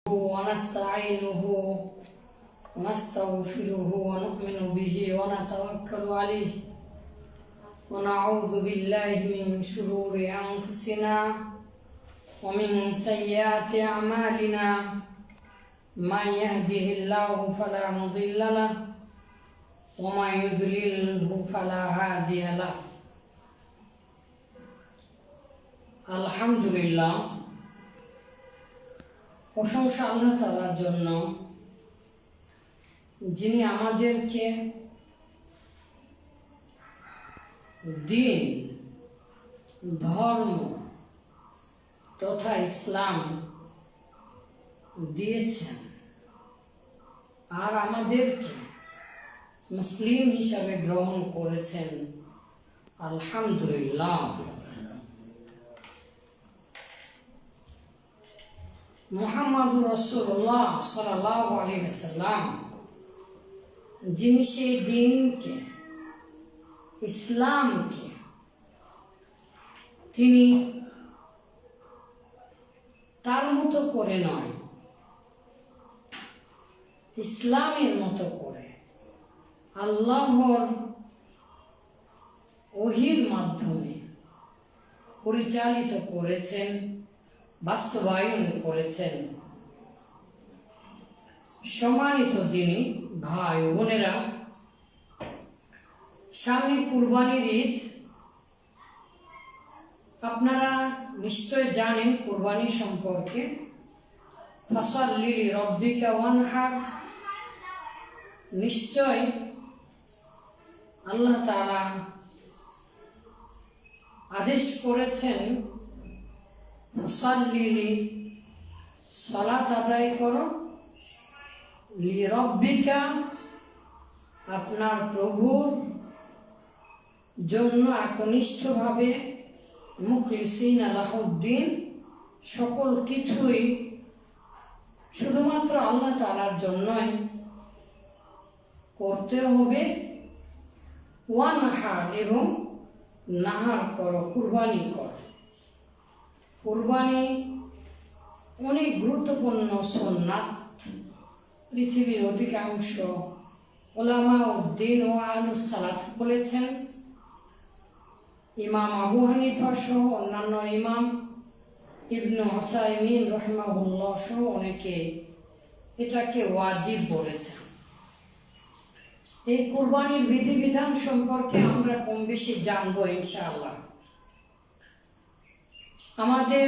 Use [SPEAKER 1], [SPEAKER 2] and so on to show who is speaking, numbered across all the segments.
[SPEAKER 1] ونستعينه ونستغفره ونؤمن به ونتوكل عليه ونعوذ بالله من شرور أنفسنا ومن سيئات أعمالنا من يهده الله فلا مضل له ومن يضلله فلا هادي له আলহামদুলিল্লাহ প্রশংসা আল্লাহ তাআলার জন্য যিনি আমাদেরকে দিন ধর্ম তথা ইসলাম দিয়েছেন আর আমাদেরকে মুসলিম হিসাবে গ্রহণ করেছেন। আলহামদুলিল্লাহ। মুহাম্মাদুর রাসূলুল্লাহ সাল্লাল্লাহু আলাইহি ওয়াসাল্লাম যিনি সেই দিনকে ইসলামকে তিনি তার মতো করে নয়, ইসলামের মতো করে আল্লাহর ওহীর মাধ্যমে পরিচালিত করেছেন, বাস্তবায়ন করেছেন। সম্মানিত দিনী ভাই বোনেরা, সামনে কুরবানির ঈদ। আপনারা নিশ্চয় জানেন কুরবানি সম্পর্কে। ফাসাল্লি লিরাব্বিকা ওয়ানহার, নিশ্চয় আল্লাহ তাআলা আদেশ করেছেন ফাসাল্লি, সালাত আদায় করো, লিরাব্বিকা, আপনার প্রভুর জন্য একনিষ্ঠভাবে, মুখলিসিনা লাহুদ্দিন, সকল কিছুই শুধুমাত্র আল্লাহ তাআলার জন্যই করতে হবে। ওয়ানহার, এবং নাহার করো, কুরবানি করো। কুরবানি অনেক গুরুত্বপূর্ণ সুন্নাত। পৃথিবীর অধিকাংশ উলামা উদ্দিন ও আহলুস সালাফ বলেছেন, ইমাম আবু হানিফা সহ অন্যান্য ইমাম, ইবনে উসাইমিন রাহিমাহুল্লাহ সহ অনেকে এটাকে ওয়াজিব বলেছেন। এই কুরবানির বিধিবিধান সম্পর্কে আমরা কম বেশি জানবো ইনশাআল্লাহ। আমাদের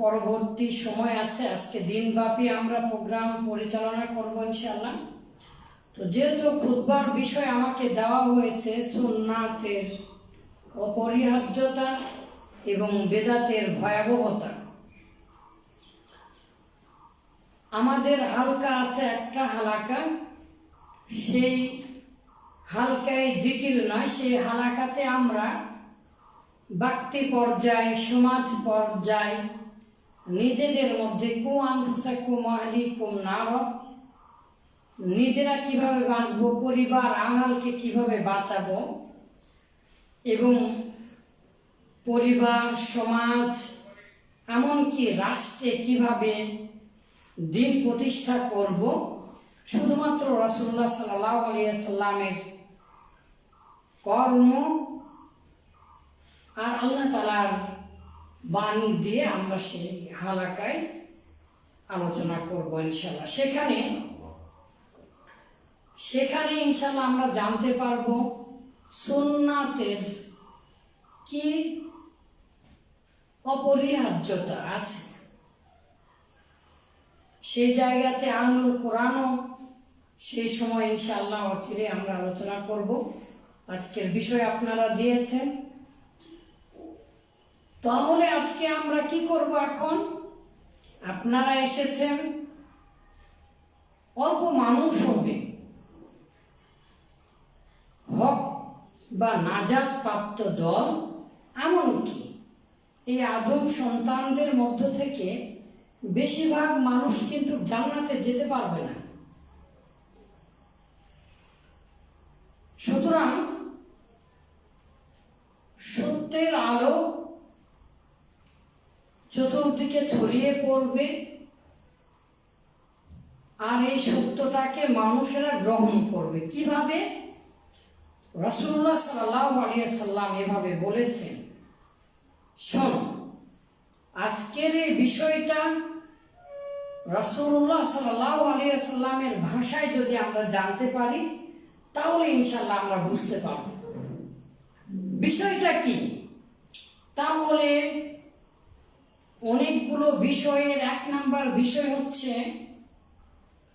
[SPEAKER 1] পরবর্তী সময় আছে, আজকে দিনব্যাপী আমরা প্রোগ্রাম পরিচালনা করব ইনশাআল্লাহ। তো যেহেতু খুতবার বিষয় আমাকে দেওয়া হয়েছে সুন্নাতের অপরিহার্যতা এবং বেদাতের ভয়াবহতা, আমাদের হালকা আছে একটা হালাকা, সেই হালকায় জিকির নয়, সেই হালাকাতে আমরা ব্যক্তি পর্যায়ে, সমাজ পর্যায়ে নিজেদের মধ্যে নিজেরা কিভাবে বাঁচবো, পরিবার আহালকে কিভাবে বাঁচাবো, এবং পরিবার, সমাজ, এমনকি রাষ্ট্রে কিভাবে দিন প্রতিষ্ঠা করব, শুধুমাত্র রাসূলুল্লাহ সাল্লাল্লাহু আলাইহি ওয়াসাল্লামের কর্ম আর আল্লাহ তাআলার বাণী দিয়ে আমরা সেই হালাকায় আলোচনা করব ইনশাআল্লাহ। সেখানে ইনশাআল্লাহ আমরা জানতে পারবো সুন্নাতের কি অপরিহার্যতা আছে। সেই জায়গাতে আহলুল কোরআনও সেই সময় ইনশাআল্লাহ অচিরে আমরা আলোচনা করব। আজকের বিষয় আপনারা দিয়েছেন, তাহলে আজকে আমরা কি করব? এখন আপনারা এসেছেন, অল্প মানুষ হবে, হক বা নাজাত প্রাপ্ত দল, এমনকি এই আদম সন্তানদের মধ্য থেকে বেশিরভাগ মানুষ কিন্তু জান্নাতে যেতে পারবে না। সুতরাং সত্যের আলো চতুর্দিকে ছড়িয়ে পড়বে, আর এই সত্যটাকে মানুষেরা গ্রহণ করবে কিভাবে? রাসূলুল্লাহ সাল্লাল্লাহু আলাইহি ওয়াসাল্লাম এভাবে বলেছেন, শোনো, আজকের এই বিষয়টা রাসূলুল্লাহ সাল্লাল্লাহু আলাইহি ওয়াসাল্লামের ভাষায় যদি আমরা জানতে পারি তাহলে ইনশাআল্লাহ আমরা বুঝতে পারব বিষয়টা কি। তাহলে অনেকগুলো বিষয়ের 1 নাম্বার বিষয় হচ্ছে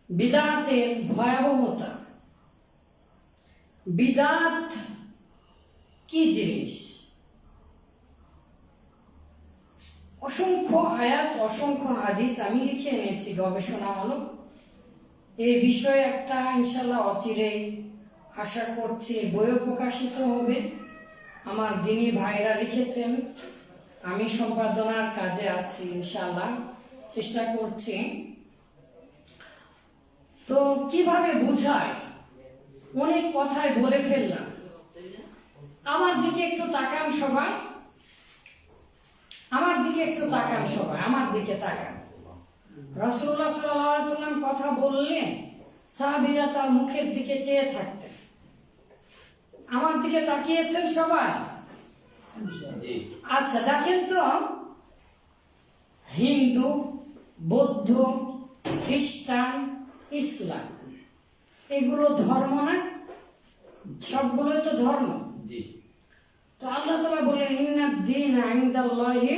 [SPEAKER 1] বিদআতের ভয়াবহতা। বিদআত কি জিনিস? অসংখ্য আয়াত, অসংখ্য হাদিস আমি লিখে এনেছি গবেষণামূলক। এই বিষয়ে একটা ইনশাআল্লাহ অচিরেই আশা করছি বইও প্রকাশিত হবে। আমার দিনী ভাইরা লিখেছেন, আমি সম্পাদনার কাজে আছি, ইনশাআল্লাহ চেষ্টা করছি। তো কিভাবে বুঝায়, অনেক কথাই বলে ফেললাম। আমার দিকে একটু তাকান সবাই, আমার দিকে একটু তাকান সবাই, আমার দিকে তাকান। রাসূলুল্লাহ সাল্লাল্লাহু আলাইহি ওয়াসাল্লাম কথা বললেন, সাহাবীরা তার মুখের দিকে চেয়ে থাকতেন। আমার দিকে তাকিয়েছেন সবাই? আচ্ছা, দেখেন তো, হিন্দু, বৌদ্ধ, খ্রিস্টান, ইসলাম, এগুলো ধর্ম না? সবগুলোই তো ধর্ম। তো আল্লাহ তাআলা বলেন, ইন্নাদ দীন ইনদাল্লাহি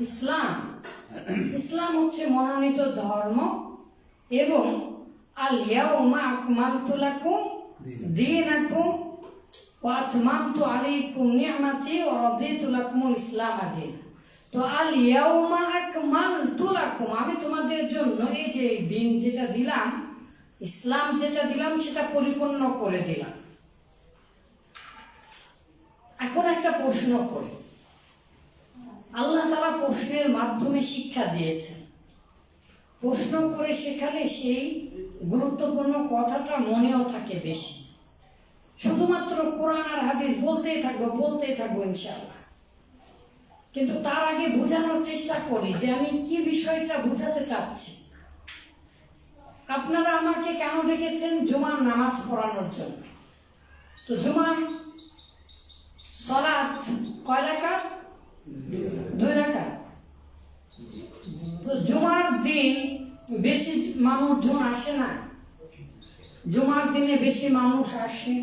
[SPEAKER 1] ইসলাম। ইসলাম হচ্ছে মনোনীত ধর্ম এবং আল ইয়াউমা আকমালতু লাকুম দীনাকুম ওয়া আতমামতু আলাইকুম নি'মাতি ওয়া রাদিতু লাকুমুল ইসলাম দীনা। তো আল ইয়াউমা আকমালতু লাকুম, আমি তোমাদের জন্য এই যে দিন যেটা দিলাম, ইসলাম যেটা দিলাম, সেটা পরিপূর্ণ করে দিলাম। এখন একটা প্রশ্ন করি, আল্লাহ তাআলা প্রশ্নের মাধ্যমে শিক্ষা দিয়েছেন। প্রশ্ন করে শেখালে সেই গুরুত্বপূর্ণ কথাটা মনেও থাকে বেশি। শুধুমাত্র কোরআন আর হাদিস বলতেই থাকবো ইনশাআল্লাহ। কিন্তু তার আগে বোঝানোর চেষ্টা করি যে আমি কি বিষয়টা বোঝাতে চাচ্ছি। আপনারা আমাকে কেন ডেকেছেন? জুমার নামাজ পড়ানোর জন্য। তো জুমার সালাত কয় রাকাত? 2 রাকাত। তো জুমার দিন বেশি মানুষজন আসে না। জুমার দিনে বেশি মানুষ আসে,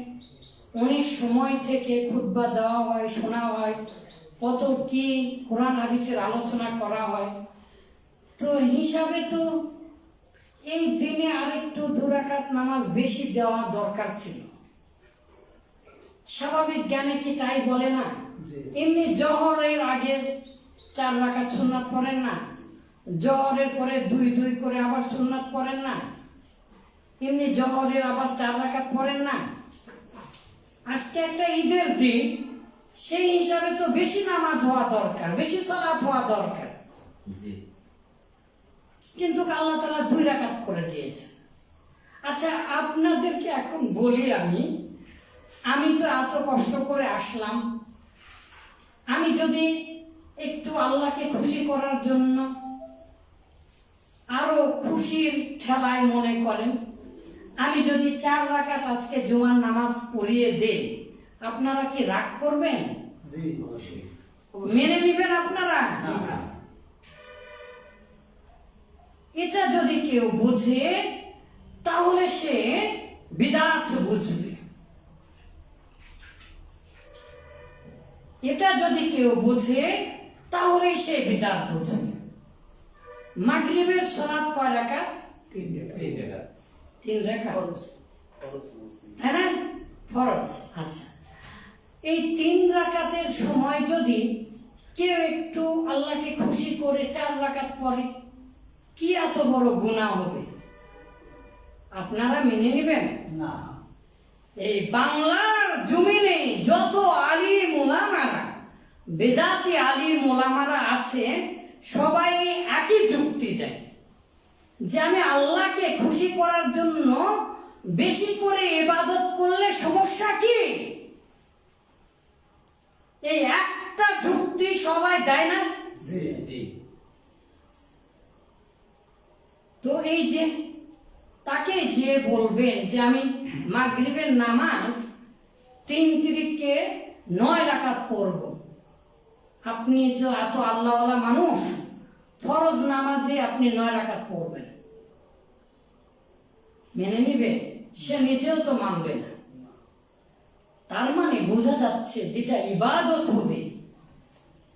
[SPEAKER 1] অনেক সময় থেকে খুতবা দেওয়া হয়, শোনা হয়, কত কি কোরআন হাদিসের আলোচনা করা হয়। তো হিসাবে তো এই দিনে আরেকটু 2 রাকাত নামাজ বেশি দেওয়া দরকার ছিল। স্বাভাবিক জ্ঞানে কি তাই বলে না? এমনি জোহরের আগে 4 রাকাত সুন্নাত পড়েন না? জোহরের পরে 2 করে আবার সুন্নাত পড়েন না? এমনি জোহরের আবার 4 রাকাত পড়েন না? আজকে একটা ঈদের দিন, সেই হিসাবে তো বেশি নামাজ হওয়া দরকার, বেশি সালাত হওয়া দরকার। কিন্তু আল্লাহ তাআলা 2 রাকাত করে দিয়েছে। আচ্ছা, আপনাদেরকে এখন বলি, আমি তো এত কষ্ট করে আসলাম, আমি যদি একটু আল্লাহকে খুশি করার জন্য আরো খুশির ঠেলায় মনে করেন, আমি যদি 4 রাকাত আজকে জুমার নামাজ পড়িয়ে দেই, আপনারা কি রাগ করবেন? মেনে নিবেন আপনারা? এটা যদি কেউ বুঝে তাহলে সে বিদআত বুঝবে। এটা যদি কেউ বুঝে তাহলে সে বিদআত বুঝবে। মাগরিবের সালাত কয় রাকাত? 3 রাকাত। হ্যাঁ না? ফরজ। আচ্ছা, এই 3 রাকাতের সময় যদি কেউ একটু আল্লাহকে খুশি করে 4 রাকাত পড়ে, কি এত বড় গুনাহ হবে? আপনারা মেনে নেবেন? না। এই বাংলার জমিনে যত আলিম উলামারা, বেদাতি আলিম উলামারা আছে, সবাই একই যুক্তি দেয় যে আমি আল্লাহকে খুশি করার জন্য বেশি করে ইবাদত করলে সমস্যা কি? এই একটা যুক্তি সবাই দেয় না? জি জি। তো এই যে তাকে যে বলবেন যে আমি মাগরিবের নামাজ 3 তিরিকে 9 রাকাত পড়ব, আপনি যে এত আল্লাহওয়ালা মানুষ, ফরজ নামাজে আপনি 9 রাকাত পড়বেন, মেনে নিবে? সে নিজেও তো মানবে না। তার মানে বোঝা যাচ্ছে যেটা ইবাদত হবে,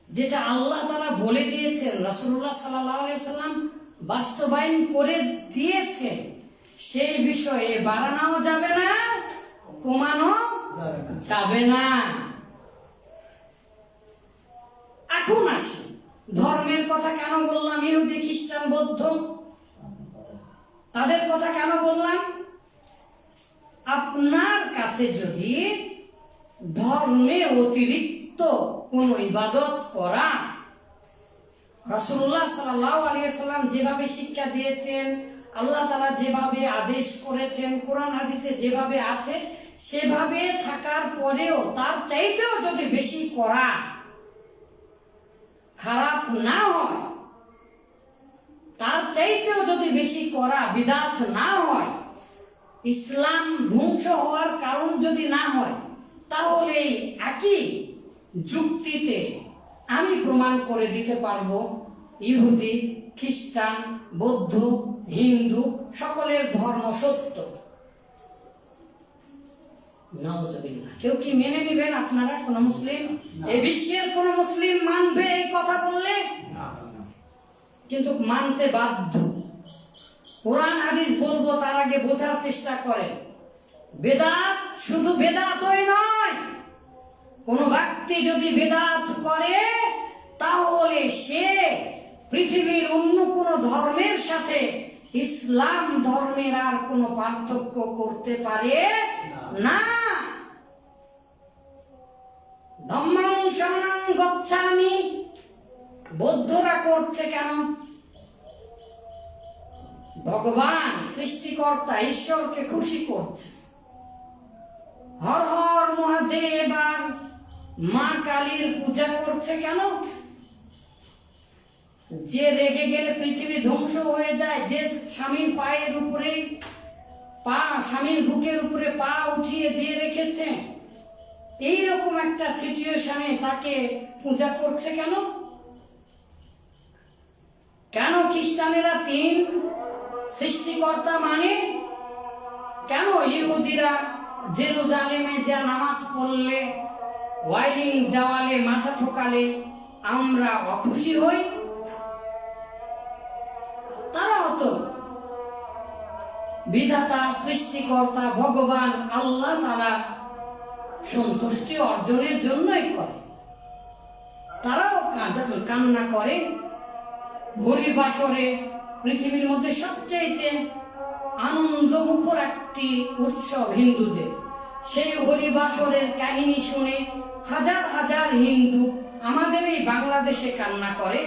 [SPEAKER 1] যেটা আল্লাহ তাআলা বলে দিয়েছেন, রাসূলুল্লাহ সাল্লাল্লাহু আলাইহি সাল্লাম বাস্তবায়ন করে দিয়েছেন, সেই বিষয়ে বাড়ানো যাবে না, কমানো যাবে না। এখন আসি, ধর্মের কথা কেন বললাম? ইহুদি, খ্রিস্টান, বৌদ্ধ, তাদের কথা কেন বললাম? আপনার কাছে যদি ধর্মে অতিরিক্ত কোন ইবাদত করা, রাসূলুল্লাহ সাল্লাল্লাহু আলাইহি সাল্লাম যেভাবে শিক্ষা দিয়েছেন, আল্লাহ তাআলা যেভাবে আদেশ করেছেন, কোরআন হাদিসে যেভাবে আছে সেভাবে থাকার পরেও তার চাইতেও যদি বেশি করা খারাপ না হয়, তার চাইতেও যদি বেশি করা বিদআত না হয়, ইসলাম ধ্বংস হওয়ার কারণ যদি না হয়, তাহলে একই যুক্তিতে আমি প্রমাণ করে দিতে পারবো ইহুদি, খ্রিস্টান, বৌদ্ধ, হিন্দু সকলের ধর্ম সত্য। নাউজুবিল্লাহ। কেউ কি মেনে নেবেন? আপনারা কোন মুসলিম, এই বিশ্বের কোন মুসলিম মানবে এই কথা বললে? কিন্তু মানতে বাধ্য। কোরআন হাদিস বলবো, তার আগে বোঝার চেষ্টা করেন। বেদাত শুধু বেদাতই নয়, কোন ব্যক্তি যদি বেদাত করে তাহলে সে পৃথিবীর অন্য কোন ধর্মের সাথে ইসলাম ধর্মের আর কোন পার্থক্য করতে পারে না। ধম্মং শরণং গচ্ছামি বৌদ্ধরা করছে কেন? ভগবান সৃষ্টিকর্তা ঈশ্বরকে খুশি করছে। হর হর মহাদেব আর মা কালীর পূজা করছে কেন? যে রেগে গেলে পৃথিবী ধ্বংস হয়ে যায়, যে স্বামীর পায়ের উপরে পা, স্বামীর বুকের উপরে পা উঠিয়ে দিয়ে রেখেছে, এইরকম একটা সিচুয়েশনে তাকে পূজা করছে কেন? কেন খ্রিস্টানেরা 3 সৃষ্টিকর্তা মানে? কেন ইহুদিরা জেরুজালেমে যা নামাজ পড়লে, ওয়াইলিং দেওয়ালে মাথা ঠোকালে আমরা অখুশি হই? তারাও তো বিধাতা, সৃষ্টিকর্তা ভগবান আল্লাহ তাআলা সন্তুষ্টি অর্জনের জন্যই করে। তারাও কান্না করে। ঘড়ি বাসরে পৃথিবীর মধ্যে সবচাইতে আনন্দমুখর একটি উৎসব হিন্দুদের। সেই হরি বাসরের কাহিনী শুনে হাজার হাজার হিন্দু আমাদের এই বাংলাদেশে কান্না করে।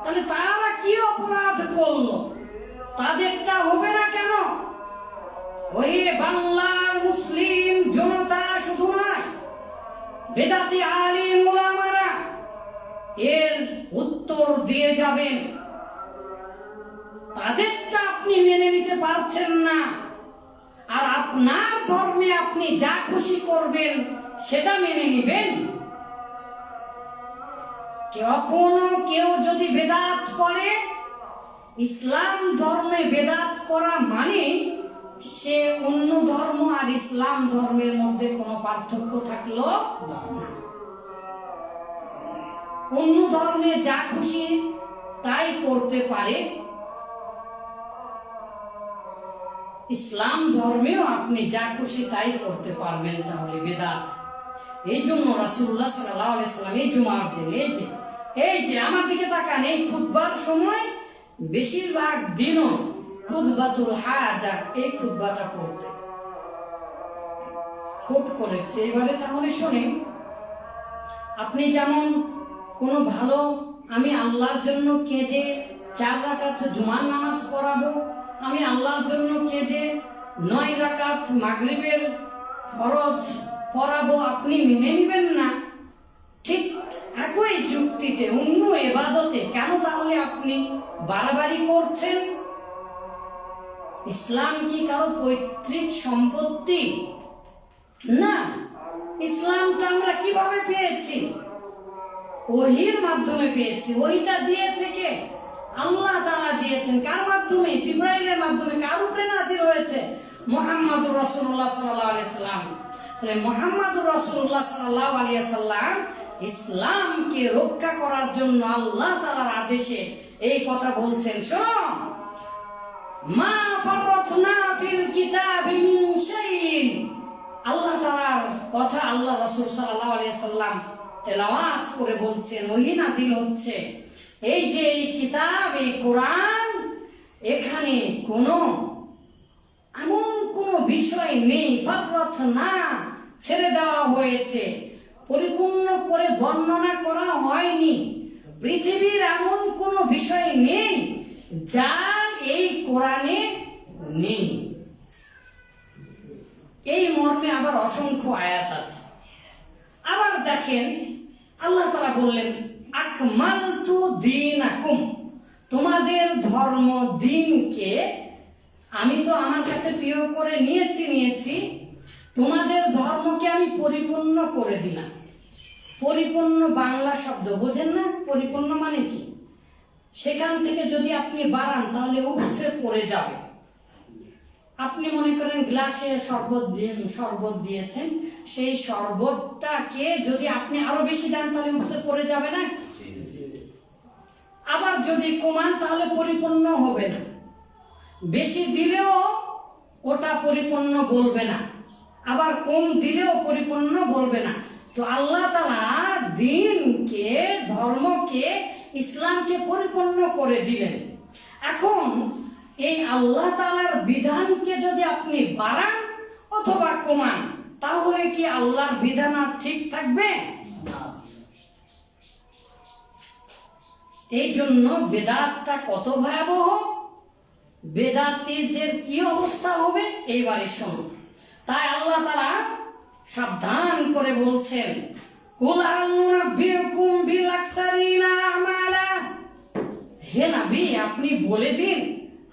[SPEAKER 1] তাহলে তারা কি অপরাধ করলো? তাদেরটা হবে না কেন? ওই বাংলার মুসলিম জনতা শুধু নয়, বেদাতি আলিম ওলামারা এর উত্তর দিয়ে যাবেন। তাদেরটা আপনি মেনে নিতে পারছেন না, আর আপনার ধর্মে আপনি যা খুশি করবেন সেটা মেনে নিবেন। কখনো কেউ যদি বেদাত করে, ইসলাম ধর্মে বেদাত করা মানে সে অন্য ধর্ম আর ইসলাম ধর্মের মধ্যে কোনো পার্থক্য থাকলো না। অন্য ধর্মে যা খুশি তাই করতে পারে, ইসলাম ধর্মেও আপনি যা খুশি তাই করতে পারবেন, তাহলে বেদাত। এই জন্য রাসূলুল্লাহ সাল্লাল্লাহু আলাইহি সাল্লাম এই জুমার দিন এই যে আমার দিকে তাকান, এই খুতবার সময় বেশিরভাগ দিনও খুতবাতুল হাজা, এই খুতবাটা পড়তে কোট করেছে। এবারে তাহলে শোনেন, আপনি যেমন কোনো ভালো, আমি আল্লাহর জন্য কেঁদে 4 রাকাত জুমার নামাজ পড়াবো, আমি আল্লাহর জন্য কেঁদে 9 রাকাত মাগরিবের ফরজ পড়াবো, আপনি মেনে নেবেন না। ঠিক একই যুক্তিতে অন্য ইবাদতে কেন তাহলে আপনি বাড়াবাড়ি করছেন? ইসলাম কি কারো পৈতৃক সম্পত্তি? না। ইসলামটা আমরা কিভাবে পেয়েছি? ওহীর মাধ্যমে পেয়েছি। ওহীটা দিয়েছে কে? আল্লাহ তাআলা দিয়েছেন। কার মাধ্যমে? জিবরাইলের মাধ্যমে। কার উপরে নাযিল হয়েছে? মুহাম্মদুর রাসূলুল্লাহ সাল্লাল্লাহু আলাইহি সাল্লাম। তাহলে মুহাম্মদুর রাসূলুল্লাহ সাল্লাল্লাহু আলাইহি সাল্লাম ইসলামকে রক্ষা করার জন্য আল্লাহ তাআলার আদেশে এই কথা বলছেন। শোনো, মা ফাররাতনা ফিল কিতাবি মিন শাইইন। আল্লাহ তাআলার কথা আল্লাহ রাসূল সাল্লাল্লাহু আলাইহি সাল্লাম তেলাওয়াত করে বলছেন, ওহী নাযিল হচ্ছে। এই যে এই কিতাব, এই কোরআন, এখানে এমন কোনো বিষয় নেই, ফাররাতনা ছেড়ে দেওয়া হয়েছে, পরিপূর্ণ করে বর্ণনা করা হয়নি। পৃথিবীর এমন কোনো বিষয় নেই যা এই কোরআনে নেই। এই মর্মে আবার অসংখ্য আয়াত আছে। আবার দেখেন, আল্লাহ তাআলা বললেন, আকমালতু দীনাকুম, তোমাদের ধর্ম দিনকে আমি তো আমার কাছে প্রিয় করে নিয়েছি, তোমাদের ধর্মকে আমি পরিপূর্ণ করে দিলাম। পরিপূর্ণ বাংলা শব্দ বোঝেন না? পরিপূর্ণ মানে কি? সেখান থেকে যদি আপনি বাড়ান তাহলে উপচে পড়ে যাবে। আপনি মনে করেন গ্লাসে শরবত দিয়েছেন, সেই শরবতটাকে যদি আপনি আরো বেশি দেন তাহলে উপচে পড়ে যাবে না? আবার যদি কমান তাহলে পরিপূর্ণ হবে না। বেশি দিলেও ওটা পরিপূর্ণ বলবে না, আবার কম দিলেও পরিপূর্ণ বলবে না। তো আল্লাহ তাআলা দ্বীনকে, ধর্মকে, ইসলামকে পরিপূর্ণ করে দিলেন। এখন এই আল্লাহ তাআলার বিধানকে যদি আপনি বাড়ান অথবা কমান, তাহলে কি আল্লাহর বিধান আর ঠিক থাকবে? এই জন্য বেদাতটা কত ভয়াবহ, বেদাতীদের কি অবস্থা হবে এইবারে শুনুন। তাই আল্লাহ তাআলা সাবধান করে বলছেন, কুল হাল নুনাব্বিউকুম বিল আকসারিনা আমালা। হে নবী, আপনি বলে দিন,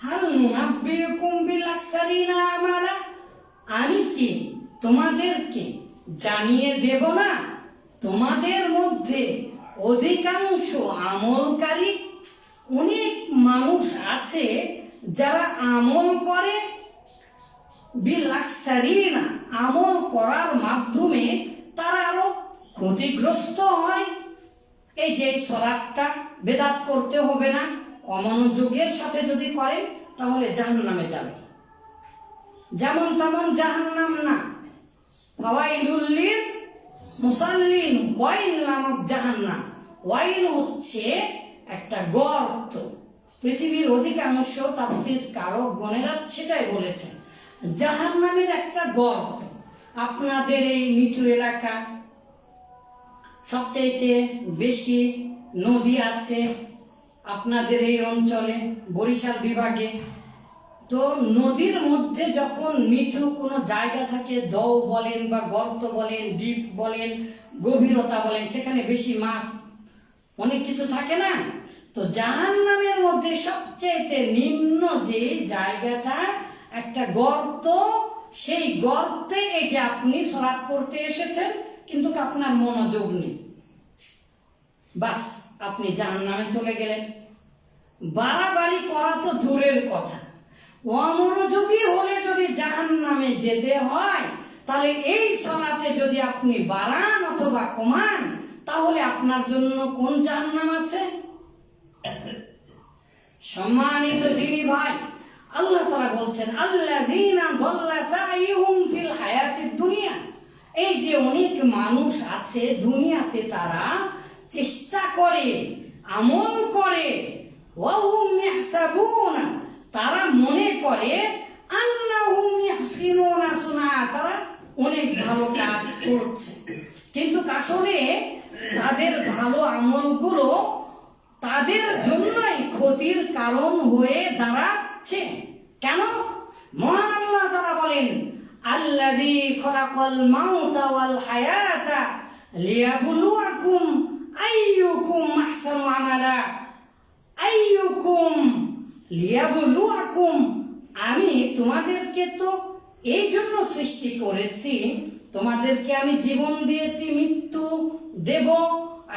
[SPEAKER 1] হাল নুনাব্বিউকুম বিল আকসারিনা আমালা, আমি কি তোমাদেরকে জানিয়ে দেব না তোমাদের মধ্যে অধিকাংশ আমলকারী? অনেক মানুষ আছে যারা আমল করে, বিল আকসারিনা, আমল করার মাধ্যমে তারা আরো ক্ষতিগ্রস্ত হয়। এই যে সালাতটা বেদাত করতে হবে না, অমনোযোগের সাথে যদি করেন তাহলে জাহান্নামে যাবে। যেমন তেমন জাহান্নাম না, ফাওয়াইলুল লিল মুসাল্লিন, ওয়াইল নামক জাহান্নাম। ওয়াইল হচ্ছে একটা গর্ত। পৃথিবীর অধিকাংশ তাফসীর কারকগণেরা সেটাই বলেছেন, জাহান্নামের একটা গর্ত। আপনাদের এই নিচু এলাকা, সবচাইতে বেশি নদী আছে আপনাদের এই অঞ্চলে, বরিশাল বিভাগে। তো নদীর মধ্যে যখন নিচু কোনো জায়গা থাকে, দও বলেন বা গর্ত বলেন, ডিপ বলেন, গভীরতা বলেন, সেখানে বেশি মাছ অনেক কিছু থাকে না? তো জাহান্নামের মধ্যে সবচেয়ে নিম্ন যে জায়গাটা, একটা গর্ত, সেই গর্তে এই যে আপনি সালাত পড়তে এসেছেন কিন্তু আপনার মনোযোগ নেই, বাস আপনি জাহান্নামে চলে গেলেন। বাড়াবাড়ি করা তো দূরের কথা, অমনোযোগী হলে যদি জাহান্নামে যেতে হয়, তাহলে এই সালাতে যদি আপনি বাড়ান অথবা কমান, তাহলে আপনার জন্য কোন জাহান্নাম আছে? সম্মানিত দিনী ভাই, আল্লাহ তাআলা বলছেন, আল্লাযীনা দাল্লা সাইয়ুহুম ফিল হায়াতিদ দুনিয়া। এই যে অনেক মানুষ আছে দুনিয়াতে, তারা চেষ্টা করে, আমল করে, ওয়াহুম ইয়াহসাবুনা, তারা মনে করে, আন্নাহুম ইয়াহসিনুনা সুনা, তারা অনেক ভালো কাজ করছে, কিন্তু আসলে তাদের ভালো আমলগুলো তাদের জন্যই ক্ষতির কারণ হয়ে দাঁড়াচ্ছে। কেন? মহান আল্লাহ তাআলা বলেন, আল্লাযী খালাকাল মাউতা ওয়াল হায়াতা লিয়াবলুয়াকুম আইয়ুকুম আহসানু আমালা। আইয়ুকুম লিয়াবলুয়াকুম আমি তোমাদেরকে তো এই জন্য সৃষ্টি করেছি, তোমাদেরকে আমি জীবন দিয়েছি, মৃত্যু দেব।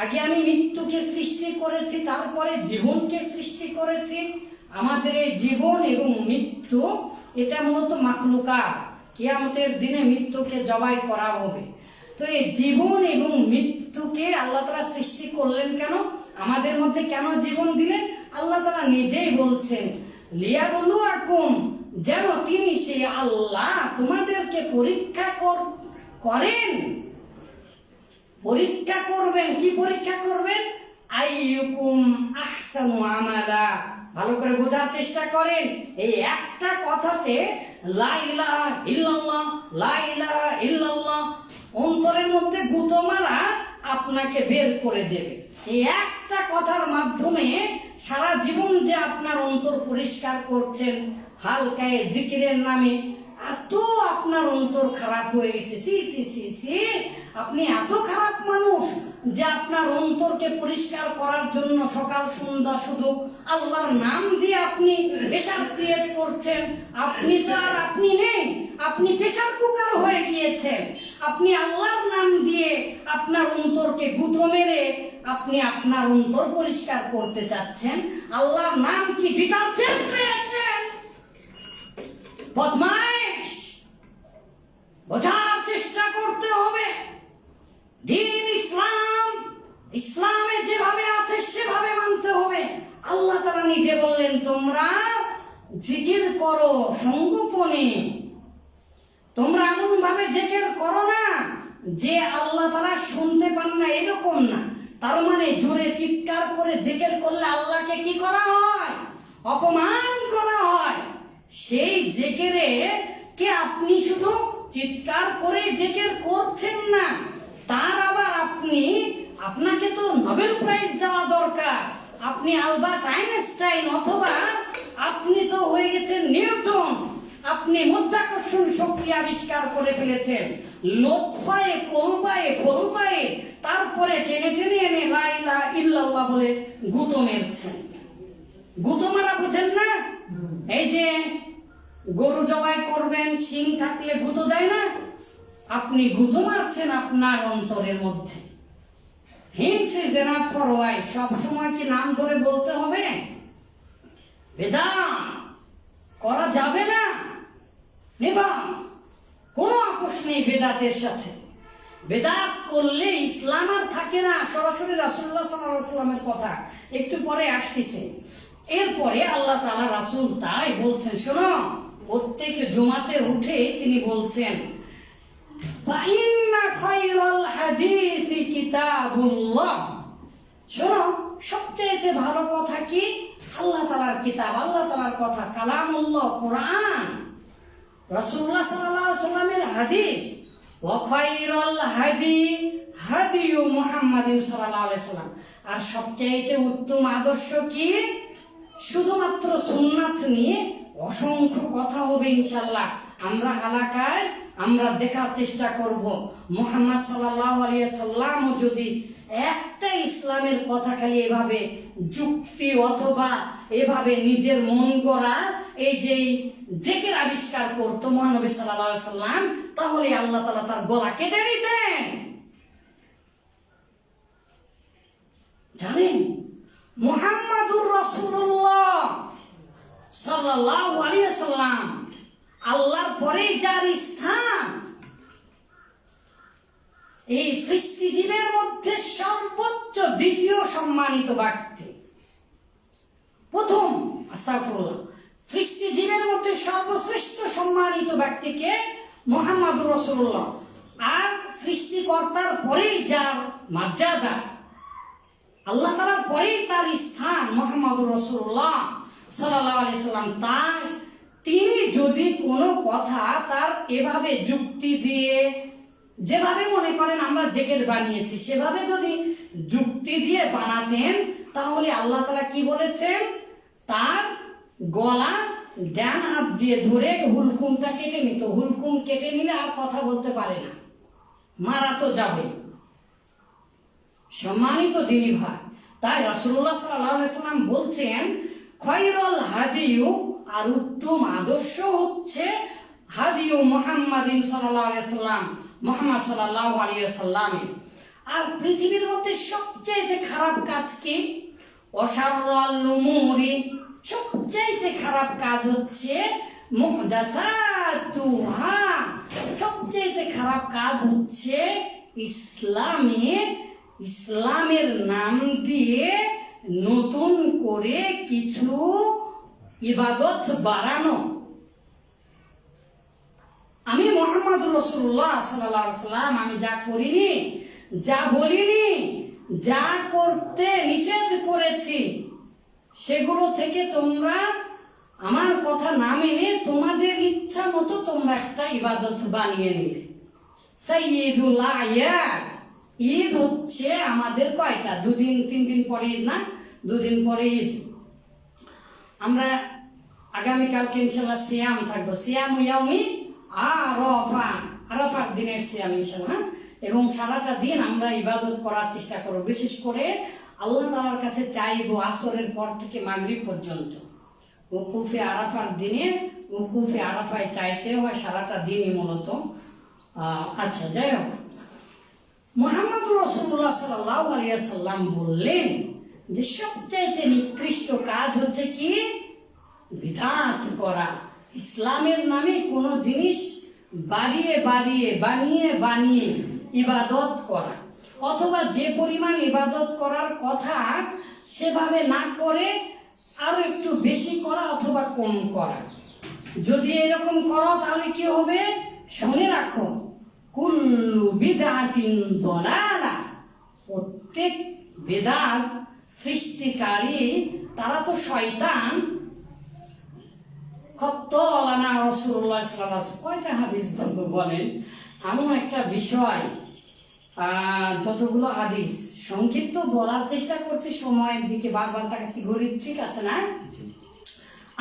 [SPEAKER 1] আগে আমি মৃত্যুকে সৃষ্টি করেছি, তারপরে জীবনকে সৃষ্টি করেছি। আমাদের এই জীবন এবং মৃত্যু এটা মূলত মাখলুকাত, কিয়ামতের দিনে মৃত্যুকে জবাই করা হবে। তো এই জীবন এবং মৃত্যুকে আল্লাহ তাআলা সৃষ্টি করলেন কেন, আমাদের মধ্যে কেন জীবন দিলেন? আল্লাহ তাআলা নিজেই বলছেন, লিয়াবলুয়াকুম, যেন তিনি সেই আল্লাহ তোমাদেরকে পরীক্ষা করেন, পরীক্ষা করবেন। কি পরীক্ষা করবেন? আইয়ুকুম আহসানু আমালা। ভালো করে বোঝার চেষ্টা করেন। এই একটা কথাতে লা ইলাহা ইল্লাল্লাহ, লা ইলাহা ইল্লাল্লাহ অন্তরের মধ্যে গুঁতো মারা আপনাকে বের করে দেবে। এই একটা কথার মাধ্যমে সারা জীবন যে আপনার অন্তর পরিষ্কার করছেন হালকায় জিকিরের নামে, এত আপনার অন্তর খারাপ হয়ে গেছে। সি সি সি সি, আপনি এত খারাপ মানুষ যে আপনার অন্তরকে পরিষ্কার করার জন্য সকাল সন্ধ্যা শুধু আল্লাহর নাম দিয়ে আপনি প্রেসার ক্রিয়েট করছেন। আপনি তো আর আপনি নেই, আপনি প্রেসার কুকার হয়ে গিয়েছেন। আপনি আল্লাহর নাম দিয়ে আপনার অন্তরকে গুঁতো মেরে আপনি আপনার অন্তর পরিষ্কার করতে চাচ্ছেন। আল্লাহর নাম কি ডিটারজেন্ট পেয়েছেন? বদমাইশ, বোঝার চেষ্টা করতে হবে। দ্বীন ইসলাম, ইসলামে যেভাবে আছে সেভাবে মানতে হবে। আল্লাহ তাআলা নিজে বললেন, তোমরা জিকির করো সংগোপনে, তোমরা এমন ভাবে জিকির করো না যে আল্লাহ তাআলা শুনতে পান না, এরকম না। তার মানে জোরে চিৎকার করে জিকির করলে আল্লাহকে কি করা হয়? অপমান করা হয়। সেই জিকিরে কে আপনি শুধু চিৎকার করে জিকির করছেন না, তার আবার আপনাকে তো নোবেল প্রাইজ দেওয়া দরকার। আপনি আলবার্ট আইনস্টাইন, অথবা আপনি তো হয়ে গেছেন নিউটন। আপনি মাধ্যাকর্ষণ শক্তি আবিষ্কার করে ফেলেছেন, লোৎফায়ে কলবায়ে ফলবায়ে, তারপরে টেনে টেনে এনে লা ইলাহা ইল্লাল্লাহ বলে গুঁতো মেরছেন। গুঁতো মারা বোঝেন না? এই যে গরু জবাই করবেন, শিং থাকলে গুঁতো দেয় না? আপনি গুঁতো মারছেন আপনার অন্তরের মধ্যে। Hints is enough for why. সব সময় কি নাম ধরে বলতে হবে? বেদাত করা যাবে না, নেবা, কোনো আপোষ নেই বেদাতের সাথে। বেদাত করলে ইসলাম আর থাকে না। সরাসরি রাসূলুল্লাহ সাল্লাল্লাহু আলাইহি ওয়াসাল্লামের কথা একটু পরে আসতেছে। এরপরে আল্লাহ তাআলা রাসূল তাই বলছেন, শোনো, প্রত্যেক জুমাতে উঠে তিনি বলছেন, ফাইন্না খায়রাল হাদিসি কিতাবুল্লাহ। শোনো, সবচেয়ে ভালো কথা কি? আল্লাহ তাআলার কিতাব, আল্লাহ তাআলার কথা, কালামুল্লাহ, কোরআন, রাসূলুল্লাহ সাল্লাল্লাহু আলাইহি ওয়াসাল্লামের হাদিস। ওয়া খায়রাল হাদি হাদিয়ু মুহাম্মাদিন সাল্লাল্লাহু আলাইহি ওয়াসাল্লাম। আর সবচেয়ে উত্তম আদর্শ কি? শুধুমাত্র সুন্নাত নিয়ে অসংখ্য কথা হবে ইনশাআল্লাহ। আমরা হালাকায় আমরা দেখার চেষ্টা করব মুহাম্মদ সাল্লাল্লাহু আলাইহি ওয়াসাল্লাম যদি একটা ইসলামের কথা খালি এভাবে যুক্তি অথবা এভাবে নিজের মন গড়া এই যে জিকির আবিষ্কার করতো মহানবী সাল্লাল্লাহু আলাইহি ওয়াসাল্লাম, তাহলে আল্লাহ তাআলা তার গলা কেটে দিতেন। জানেন, মুহাম্মাদুর রাসূলুল্লাহ সাল্লাল্লাহু আলাইহি ওয়াসাল্লাম আল্লাহর পরেই যার স্থান, এই সৃষ্টিজীবের মধ্যে সর্বোচ্চ দ্বিতীয় সম্মানিত ব্যক্তি। প্রথম, আস্তাগফিরুল্লাহ, সৃষ্টিজীবের মধ্যে সর্বশ্রেষ্ঠ সম্মানিত ব্যক্তিকে মুহাম্মাদুর রাসূলুল্লাহ, আর সৃষ্টিকর্তার পরেই যার মর্যাদা, আল্লাহ তাআলার পরেই তার স্থান মুহাম্মাদুর রাসূলুল্লাহ সাল্লাল্লাহু আলাইহি ওয়াসাল্লাম। তিনি যদি কোনো কথা তার এভাবে যুক্তি দিয়ে, যেভাবে মনে করেন আমরা জিকির বানিয়েছি সেভাবে যদি যুক্তি দিয়ে বানাতেন, তাহলে আল্লাহ তাআলা কি বলেছেন? তার গলা ডান হাত দিয়ে ধরে হুলকুমটা কেটে নিত। হুলকুম কেটে নিলে আর কথা বলতে পারে না, মারা তো যাবে। সম্মানিত দিনী ভাই, তাই রাসূলুল্লাহ সাল্লাল্লাহু আলাইহি ওয়াসাল্লাম বলছেন, খয়রুল হাদিউ, আর উত্তম আদর্শ হচ্ছে হাদিউ মুহাম্মাদিন সাল্লাল্লাহু আলাইহি ওয়াসাল্লাম, মুহাম্মদ সাল্লাল্লাহু আলাইহি ওয়াসাল্লামের। আর পৃথিবীর মধ্যে সবচেয়ে খারাপ কাজ কি? ওয়াশাররুল উমুরি, সবচেয়ে খারাপ কাজ হচ্ছে মুহদাসাতুহা, সবচেয়ে খারাপ কাজ হচ্ছে ইসলামের নাম দিয়ে নতুন করে কিছু ইবাদত বাড়ানো। আমি মুহাম্মদ রাসূলুল্লাহ সাল্লাল্লাহু আলাইহি ওয়াসাল্লাম, আমি যা করিনি, যা বলিনি, যা করতে নিষেধ করেছি, সেগুলো থেকে তোমরা আমার কথা না মেনে তোমাদের ইচ্ছা মতো তোমরা একটা ইবাদত বানিয়ে নিলে। সাইয়্যিদুল আয়াত, ঈদ হচ্ছে আমাদের কয়টা? 2 দিন 3 দিন পরে ঈদ না? 2 দিন পরে ঈদ। আমরা আগামীকালকে ইনশাল্লাহ সিয়াম থাকবো, সিয়াম ইয়াউমি আরাফা, আরাফার দিনের সিয়াম ইনশাল্লাহ। এবং সারাটা দিন আমরা ইবাদত করার চেষ্টা করব। বিশেষ করে আল্লাহ তাআলার কাছে চাইবো আসরের পর থেকে মাগরিব পর্যন্ত। ওকুফে আরাফার দিনে, ওকুফে আরাফায় চাইতে হয় সারাটা দিনই মূলত। আচ্ছা, যাই হোক, মুহাম্মদ রাসূলুল্লাহ সাল্লাল্লাহু আলাইহি ওয়াসাল্লাম বললেন যে সবচাইতে নিকৃষ্ট কাজ হচ্ছে কি? বিদআত করা। ইসলামের নামে কোনো জিনিস বানিয়ে বানিয়ে ইবাদত করা, অথবা যে পরিমাণ ইবাদত করার কথা সেভাবে না করে আরো একটু বেশি করা অথবা কম করা। যদি এরকম করো তাহলে কি হবে? শুনে রাখো, কুল্লু বিদআতিন দালালা, প্রত্যেক বিদআত সৃষ্টিকারী তারা তো শয়তান। খত্তালানা রাসূলুল্লাহ সাল্লাল্লাহু আলাইহি ওয়াসাল্লাম, কয়টা হাদিস বলেন? এমন একটা বিষয়, যতগুলো হাদিস সংক্ষিপ্ত বলার চেষ্টা করছি, সময়ের দিকে বারবার তাকাচ্ছি, ঘড়ির, ঠিক আছে না?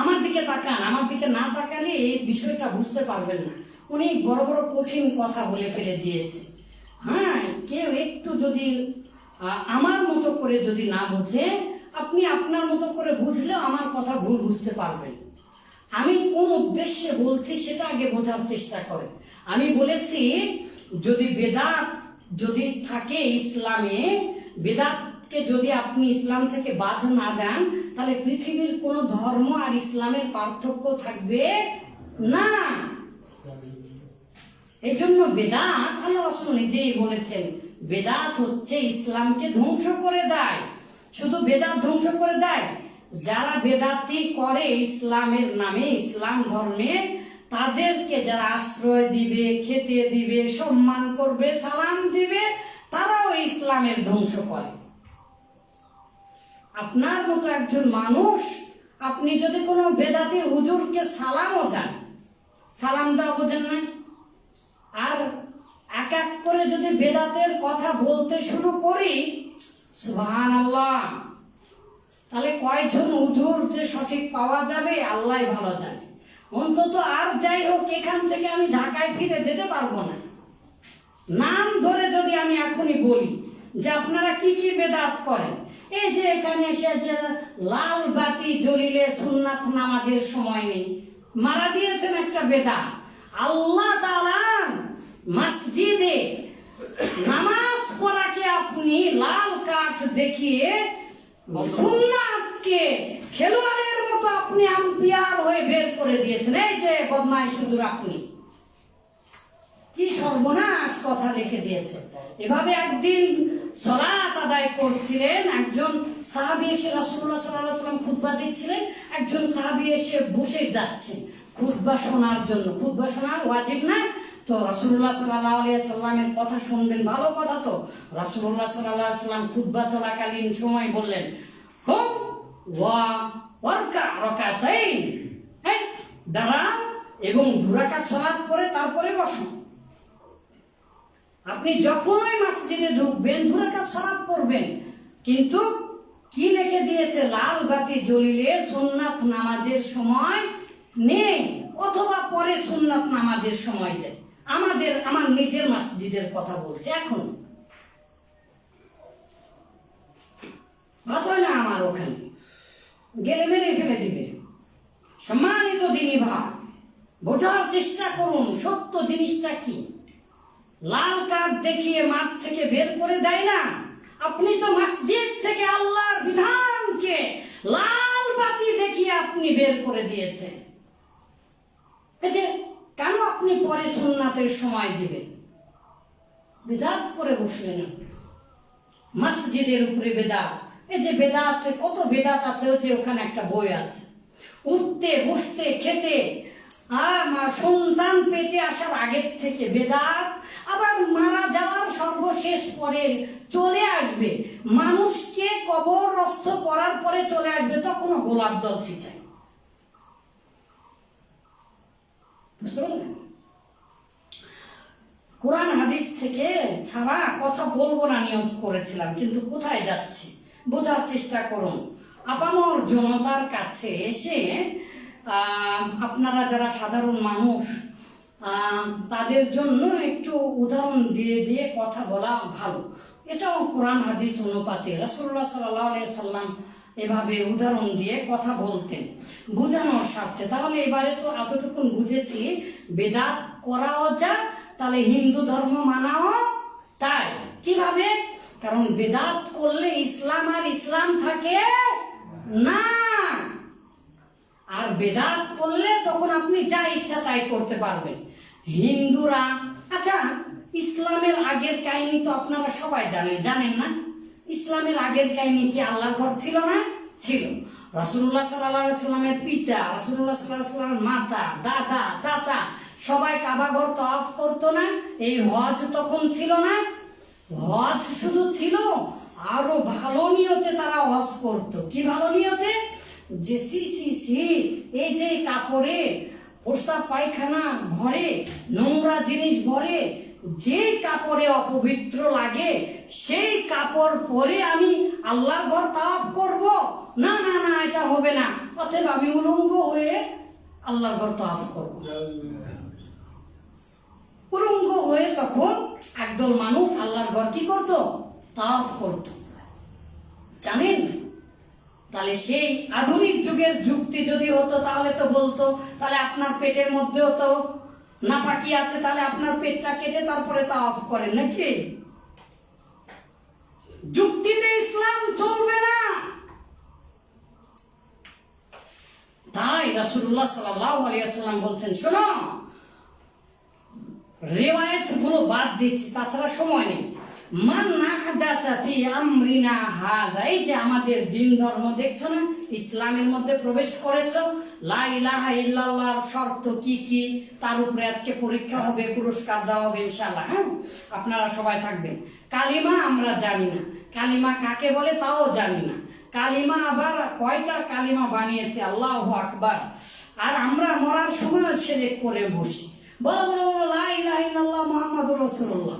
[SPEAKER 1] আমার দিকে তাকান, আমার দিকে না তাকালে এই বিষয়টা বুঝতে পারবেন না। অনেক বড় বড় কঠিন কথা বলে ফেলে দিয়েছে। হ্যাঁ, কেউ একটু যদি আমার মতো করে যদি না বোঝে, আপনি আপনার মতো করে বুঝলেও আমার কথা ভুল বুঝতে পারবেন। আমি কোন উদ্দেশ্যে বলছি সেটা আগে বোঝার চেষ্টা করেন। আমি বলেছি যদি বেদাত যদি থাকে ইসলামে, বেদাতকে যদি আপনি ইসলাম থেকে বাদ না দেন, তাহলে পৃথিবীর কোন ধর্ম আর ইসলামের পার্থক্য থাকবে না। এই জন্য বেদাত, আল্লাহ রাসূল নিজেই বলেছেন, বেদাত হচ্ছে ইসলামকে ধ্বংস করে দেয়। শুধু বেদাত ধ্বংস করে দেয়, যারা বেদাতি করে ইসলামের নামে, ইসলাম ধর্মে, তাদেরকে যারা আশ্রয় দিবে, খেতে দিবে, সম্মান করবে, সালাম দিবে, তারাও ইসলামের ধ্বংস করে। আপনার মতো একজন মানুষ, আপনি যদি কোনো বেদাতি হুজুরকে সালামও দেন, সালাম দেওয়া বোঝেন না, আর এক এক করে যদি বেদাতের কথা বলতে শুরু করি, সুবহানাল্লাহ, তাহলে কয়জন হুজুর যে সঠিক পাওয়া যাবে আল্লাহই ভালো জানে। অন্তত আর যাই হোক, এখান থেকে আমি ঢাকায় ফিরে যেতে পারবো না। নাম ধরে যদি আমি এখনই বলি যে আপনারা কি কি বেদাত করেন, এই যে এখানে এসে যে লাল বাতি জ্বলিলে সুন্নাত নামাজের সময় নেই, মারা দিয়েছেন একটা বেদাত। আল্লাহ তাআলা মসজিদে নামাজ পড়াকে আপনি লাল কাঠ দেখিয়ে সুন্নাতকে খেলোয়াড়ের মতো আপনি আম্পায়ার হয়ে বের করে দিয়েছেন। এই যে বদমাইশ হুজুর, আপনি কি সর্বনাশ কথা লিখে দিয়েছেন। এভাবে একদিন সালাত আদায় করছিলেন, একজন সাহাবী এসে রাসূলুল্লাহ সাল্লাল্লাহু আলাইহি ওয়াসাল্লাম খুতবা দিচ্ছিলেন, একজন সাহাবী এসে বসে যাচ্ছেন খুতবা শোনার জন্য। খুতবা শোনা ওয়াজিব না, তো রাসূলুল্লাহ সাল্লাল্লাহু আলাইহি ওয়াসাল্লামের কথা শুনবেন, ভালো কথা। তো রাসূলুল্লাহ সাল্লাল্লাহু আলাইহি ওয়াসাল্লাম খুতবা চলাকালীন সময় বললেন, হুম ওয়া ওয়ারকা রাকাতাইন, এই দাঁড়ান এবং 2 রাকাত সালাত করে তারপরে বসুন। আপনি যখনই মসজিদে ঢুকবেন 2 রাকাত সালাত পড়বেন, কিন্তু কি লিখে দিয়েছে? লাল বাতি জ্বলিলে সুন্নাত নামাজের সময় নেই, অথবা পরে সুন্নাত নামাজের সময় দেয়। আমার নিজের মসজিদের কথা বলছে, এখন কথা না আমার ওখানে গেলে মেরে ফেলে দিবে। সম্মানিত দিনী ভাই, বোঝার চেষ্টা করুন সত্য জিনিসটা কি। লাল কার্ড দেখিয়ে মাঠ থেকে বের করে দেয় না। আপনি তো মসজিদ থেকে আল্লাহর বিধানকে লাল বাতি দেখিয়ে আপনি বের করে দিয়েছেন। কেন আপনি পরে সুন্নাতের সময় দিবেন? বেদাত করে বসলেন আপনি মসজিদের উপরে। বেদাত, এই যে বেদাত, কত বেদাত আছে, হচ্ছে ওখানে একটা বই আছে। উঠতে বসতে খেতে, সন্তান পেটে আসার আগের থেকে বেদাত, আবার মারা যাওয়ার সর্বশেষ পরে চলে আসবে, মানুষকে কবরস্থ করার পরে চলে আসবে, তখনও গোলাপ জল ছিটায়। বুঝতে পারলেন? কোরআন হাদিস থেকে ছাড়া কথা বলবো না নিয়ত করেছিলাম, কিন্তু কোথায় যাচ্ছি বোঝার চেষ্টা করুন। আপামর জনতার কাছে এসে আপনারা যারা সাধারণ মানুষ, তাদের জন্য একটু উদাহরণ দিয়ে দিয়ে কথা বলা ভালো। এটাও কোরআন হাদিস অনুপাতে রাসূলুল্লাহ সাল্লাল্লাহু আলাইহি সাল্লাম এভাবে উদাহরণ দিয়ে কথা বলতেন বোঝানোর স্বার্থে। তাহলে এবারে তো এতটুকু বুঝেছি, বেদাত করাও যা, তাহলে হিন্দু ধর্ম মানাও তাই। কিভাবে? কারণ বেদাত করলে ইসলাম আর ইসলাম থাকে না, আর বেদাত করলে তখন আপনি যা ইচ্ছা তাই করতে পারবেন। হিন্দুরা, আচ্ছা ইসলামের আগের কাহিনী তো আপনারা সবাই জানেন না? ইসলামের আগের কাহিনী কি আল্লাহর ঘর ছিল না? ছিল। রাসূলুল্লাহ সাল্লাল্লাহু আলাইহি সাল্লামের পিতা, রাসূলুল্লাহ সাল্লাল্লাহু আলাইহি সাল্লামের মাতা, দাদা, চাচা সবাই কাবা ঘর তওয়াফ করতো না? এই হজ তখন ছিল না? হজ শুধু ছিল, আরো ভালো নিয়তে তারা হজ করতো। কি ভালো নিয়তে? যে এই যে কাপড়ে প্রস্রাব পায়খানা ভরে, নোংরা জিনিস ভরে, যে কাপড়ে অপবিত্র লাগে সেই কাপড় পরে আমি আল্লাহর ঘর তাওয়াফ করব? না না না, এটা হবে না। অতএব আমি উলঙ্গ হয়ে আল্লাহর ঘর তাওয়াফ করব। উলঙ্গ হয়ে তখন একদল মানুষ আল্লাহর ঘর কি করত? তাওয়াফ করত। জানেন? তাহলে সেই আধুনিক যুগের যুক্তি যদি হতো, তাহলে তো বলতো তাহলে আপনার পেটের মধ্যেও তো নাপাকি আছে, তাহলে আপনার পেটটা কেটে তারপরে তাওয়াফ করেন নাকি? যুক্তিতে ইসলাম চলবে না। তাই রাসূলুল্লাহ সাল্লাল্লাহু আলাইহি ওয়াসাল্লাম বলছেন, শোনো, রিওয়ায়াত গুলো বাদ দিচ্ছি, তাছাড়া সময় নেই। মান আহদাসা ফি আমরিনা হাযা, এই যে আমাদের দিন ধর্ম দেখছো না, ইসলামের মধ্যে প্রবেশ করেছো, লা ইলাহা ইল্লাল্লাহর শর্ত কি কি তার উপরে আজকে পরীক্ষা হবে, পুরস্কার দেওয়া হবে ইনশাআল্লাহ। হ্যাঁ, আপনারা সবাই থাকবেন। কালিমা আমরা জানি না, কালিমা কাকে বলে তাও জানি না। কালিমা আবার কয়টা কালিমা বানিয়েছে, আল্লাহু আকবার। আর আমরা মরার সময় শিরক করে বসি, বলো বলো লা ইলাহা ইল্লাল্লাহ মুহাম্মাদুর রাসূলুল্লাহ।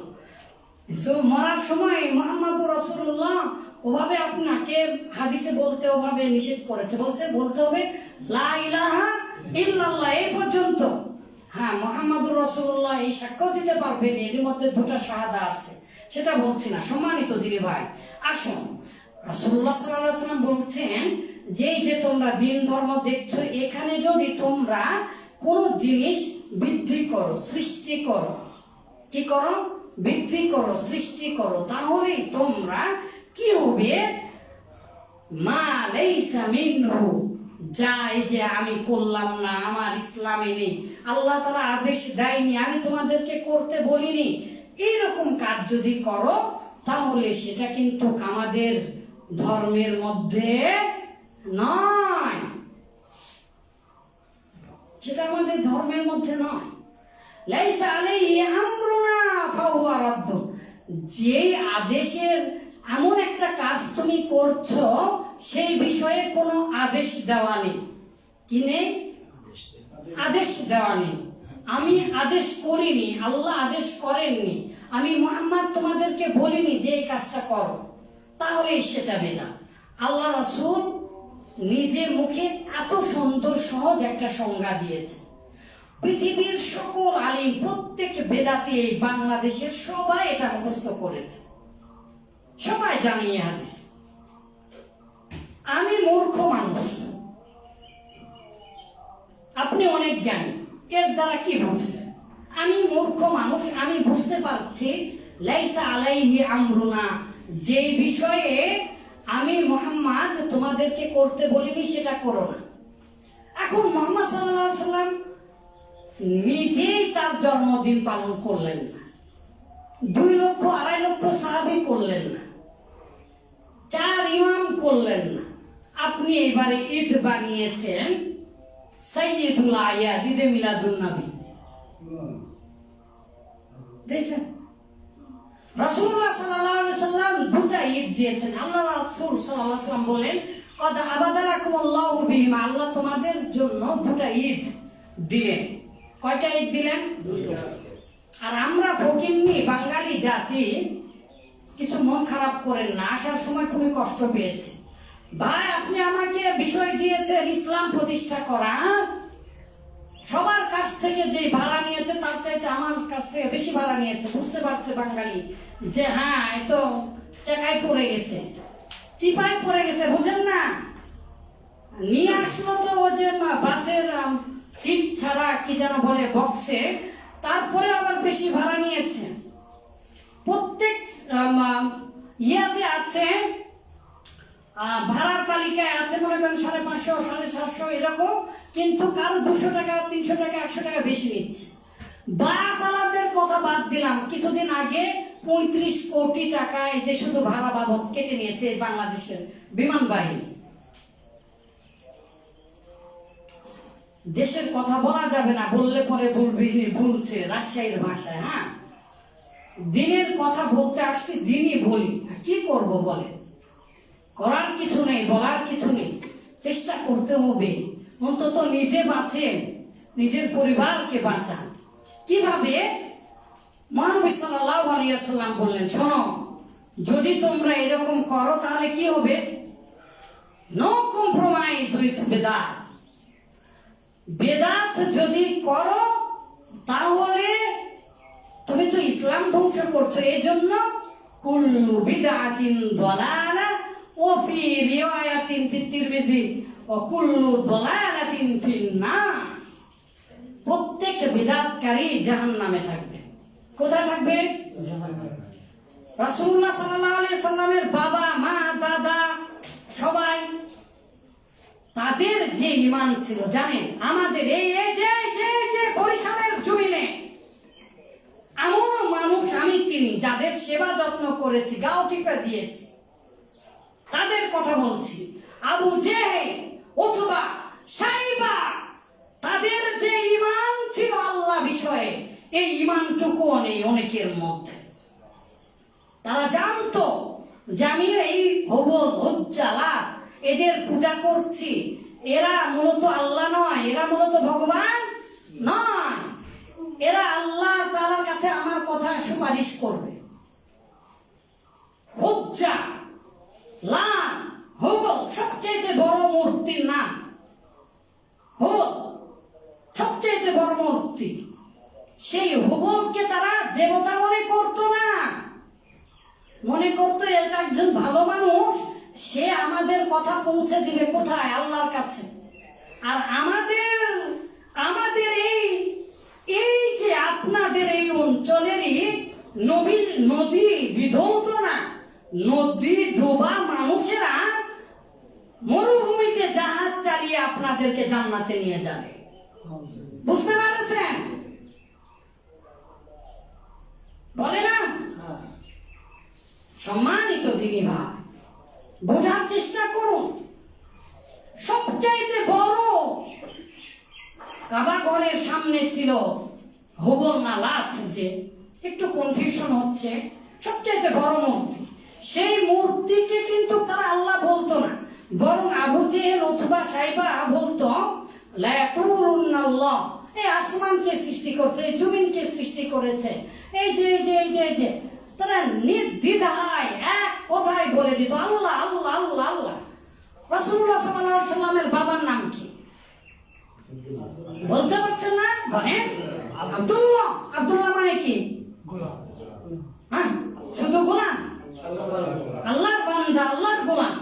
[SPEAKER 1] তো মরার সময় মুহাম্মাদুর রাসূলুল্লাহ ওভাবে আপনাকে হাদিসে বলতে ওভাবে নিষেধ করেছে, বলছে বলতে হবে লা ইলাহা ইল্লাল্লাহ এই পর্যন্ত। হ্যাঁ, মুহাম্মাদুর রাসূলুল্লাহ এই সাক্ষ্য দিতে পারবেন, এর মধ্যে দুটো শাহাদা আছে, সেটা বলছি না। সম্মানিত দিদি ভাই, আসুন, রাসূলুল্লাহ সাল্লাল্লাহু আলাইহি ওয়াসাল্লাম বলছেন যে তোমরা দিন ধর্ম দেখছো, এখানে যদি তোমরা কোন জিনিস বৃদ্ধি করো, সৃষ্টি করো, কি করো? বৃদ্ধি করো, সৃষ্টি করো, তাহলে তোমরা কি হবে? মা লাইসা মিনহু, যা এই যে আমি করলাম না, আমার ইসলামে নেই, আল্লাহ তাআলা আদেশ দেয়নি, আমি তোমাদেরকে করতে বলিনি, এইরকম কাজ যদি করো তাহলে সেটা কিন্তু আমাদের ধর্মের মধ্যে নয়, সেটা আমাদের ধর্মের মধ্যে নয়। লাইসা আলাইহি আমরুনা ফাহুয়া রাদ্দ, যে আদেশের এমন একটা কাজ তুমি করছো সেই বিষয়ে কোনো আদেশ দেওয়া নেই। কি নেই? আদেশ দেওয়া নেই। আমি আদেশ করিনি, আল্লাহ আদেশ করেননি, আমি মুহাম্মদ তোমাদেরকে বলিনি যে এই কাজটা করো, তাহলে সেটা বেদাত। আল্লাহ রাসূল নিজের মুখে এত সুন্দর সহজ একটা সংজ্ঞা দিয়েছে, পৃথিবীর সকল আলিম, প্রত্যেক বেদাতি এই বাংলাদেশের সবাই এটা মুখস্থ করেছে, সবাই জানি এই হাদিস। আমি মূর্খ মানুষ, অনেক জ্ঞানী, এর দ্বারা কি বুঝলেন? আমি মূর্খ মানুষ, আমি বুঝতে পারছি লাইসা আলাইহি আমরুনা, যে বিষয়ে আমি মুহাম্মদ তোমাদেরকে করতে বলিনি সেটা করো না। এখন মুহাম্মদ সাল্লাল্লাহু আলাইহি সাল্লাম নিজেই তার জন্মদিন পালন করলেন না, 2 লক্ষ 2.5 লক্ষ সাহাবী করলেন না, 4 ইমাম করলেন না। আপনি এবারে ঈদ বানিয়েছেন সাইয়্যিদুল আয়াদ, ঈদে মিলাদুন নবী। দেখছেন, রাসূলুল্লাহ সাল্লাল্লাহু আলাইহি সাল্লাম 2টা ঈদ দিয়েছেন। আল্লাহ রাসূল সাল্লাল্লাহু আলাইহি সাল্লাম বলেন, কদ আবাদালাকুমুল্লাহু বিহিমা, আল্লাহ তোমাদের জন্য 2টা ঈদ দিলেন। কয়টা ঈদ দিলেন? 2টা। আর আমরা ফকিন্নি বাঙালি জাতি কিছু মন খারাপ করেন না, আসার সময় খুবই কষ্ট পেয়েছি। ভাই, আপনি আমাকে বিষয় দিয়েছেন ইসলাম প্রতিষ্ঠা করা, সবার কাছ থেকে যে ভাড়া নিয়েছে তার চাইতে আমার কাছ থেকে বেশি ভাড়া নিয়েছে। বুঝতে পারছে বাঙালি যে হ্যাঁ এ তো চাকায় পড়ে গেছে, চিপায় পড়ে গেছে, বুঝেন না? নিয়ে আসলো তো ও যে বাসের সিট ছাড়া কি যেন বলে বক্সে, তারপরে আবার বেশি ভাড়া নিয়েছে। প্রত্যেক ইয়াতে আছে, ভাড়ার তালিকায় আছে মনে করেন 550, 750 এরকম, কিন্তু কারো 200 টাকা, 300 টাকা, 100 টাকা বেশি নিচ্ছে। বাস আলাদের কথা বাদ দিলাম, কিছুদিন আগে 35 কোটি টাকায় যে শুধু ভাড়া বাবদ কেটে নিয়েছে বাংলাদেশের বিমান বাহিনী। দেশের কথা বলা যাবে না, বললে পরে ভুলছে রাজশাহীর ভাষায়। হ্যাঁ, দিনের কথা বলতে আসছি, দিনই বলি, কি করব বলে? করার কিছু নেই, বলার কিছু নেই, চেষ্টা করতে হবে। অন্তত নিজে বাঁচেন, নিজের পরিবারকে বাঁচান। কিভাবে? মহানবী সাল্লাল্লাহু আলাইহি ওয়াসাল্লাম বললেন, শোনো, যদি তোমরা এরকম করো তাহলে কি হবে? নো কম্প্রোমাইজ উইথ বেদাত। বেদাত যদি করো তাহলে তুমি তো ইসলাম ধ্বংস করছো। এজন্য কুল্লু বিদআতিন দালালা ওয়া ফি রিওয়ায়াতিন ফি তিরমিজি ওয়া কুল্লু দালালাতিন ফিন নার। প্রত্যেক বিদআতকারী জাহান্নামে থাকবে। কোথায় থাকবে? জাহান্নামে। রাসূলুল্লাহ সাল্লাল্লাহু আলাইহি সাল্লামের বাবা, মা, দাদা সবাই তাদের যে ঈমান ছিল জানেন, আমাদের এই যে বরিশালের জমিনে এমন মানুষ আমি চিনি যাদের সেবা যত্ন করেছি, গাও টিপা দিয়েছি, তাদের কথা বলছি। আবু জেহেল অথবা সাইবা, তাদের যে ঈমান ছিল আল্লাহ বিষয়ে, এই ঈমানটুকুও নেই অনেকের মধ্যে। তারা জানতো যে আমি এই হবল হজ্জালা এদের পূজা করছি, এরা মূলত আল্লাহ নয়, এরা মূলত ভগবান নয়, এরা আল্লাহ তাআলার কাছে আমার কথা সুপারিশ করবে। হজ্জা, লাত, হুবল সবচেয়ে বড় মূর্তির নাম। হুবল সবচেয়ে বড় মূর্তি। সেই হুবলকে তারা দেবতা মনে করতো না, মনে করতো এটা একজন ভালো মানুষ, সে আমাদের কথা পৌঁছে দিবে কোথায়? আল্লাহর কাছে। আর আমাদের এই যে আপনাদের এই অঞ্চলেরই নদী বিধৌত না, নদী ডোবা মানুষেরা মরুভূমিতে জাহাজ চালিয়ে আপনাদেরকে জান্নাতে নিয়ে যাবে। বুঝতে পারছেন? বলে না? সম্মানিত দিনী ভাই, বোঝার চেষ্টা করুন। সবচাইতে বড় কাবা ঘরের সামনে ছিল হুবল না লাত, যে একটু কনফিউশন হচ্ছে, সবচাইতে বড় মূর্তি। সেই মূর্তিকে কিন্তু তারা আল্লাহ বলতো না, বরং আবু জেহেল অথবা সাইবা বলতো লা ইয়াকুলুনাল্লাহ, এই আসমানকে সৃষ্টি করছে, এই জমিনকে সৃষ্টি করেছে, এই যে তারা নির্দ্বিধায় এক কথায় বলে দিত আল্লাহ আল্লাহ আল্লাহ আল্লাহ। রাসূলুল্লাহ সাল্লাল্লাহু আলাইহি সাল্লামের বাবার নাম কি বলতে পারছেন না? বলেন। আব্দুল্লাহ। আব্দুল্লাহ মানে কি? গোলাম। হ্যাঁ, শুধু গোলাম, আল্লাহর বান্দা, আল্লাহর গোলাম।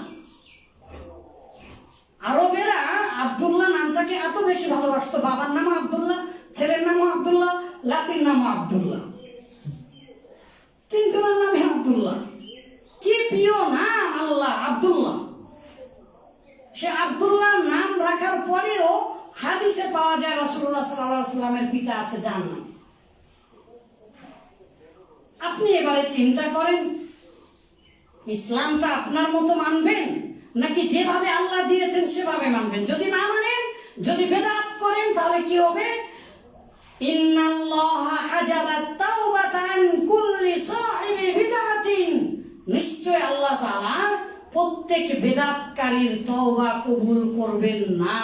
[SPEAKER 1] আরবেরা আব্দুল্লাহ নামটাকে এত বেশি ভালোবাসে। বয়স তো বাবার নামও আব্দুল্লাহ, ছেলের নামও আব্দুল্লাহ, লাতির নামও আব্দুল্লাহ, তিনজনের নামে আব্দুল্লাহ। কি প্রিয় নাম আল্লাহ, আব্দুল্লাহ। সে আব্দুল্লাহ নাম রাখার পরেও হাদিসে পাওয়া যায় রাসূলুল্লাহ সাল্লাল্লাহু আলাইহি ওয়াসাল্লামের পিতা আছে জান্নাত। আপনি এবারে চিন্তা করেন, ইসলামটা আপনার মতো মানবেন নাকি যেভাবে আল্লাহ দিয়েছেন সেভাবে মানবেন? যদি না মানেন, যদি বেদাত করেন, তাহলে কি হবে? ইন্নাল্লাহা হাজাবাত তাওবাতা আন কুল্লি সাহিবি বিদআতিন, নিশ্চয় আল্লাহ তাআলা প্রত্যেক বেদাতকারীর তওবা কবুল করবেন না।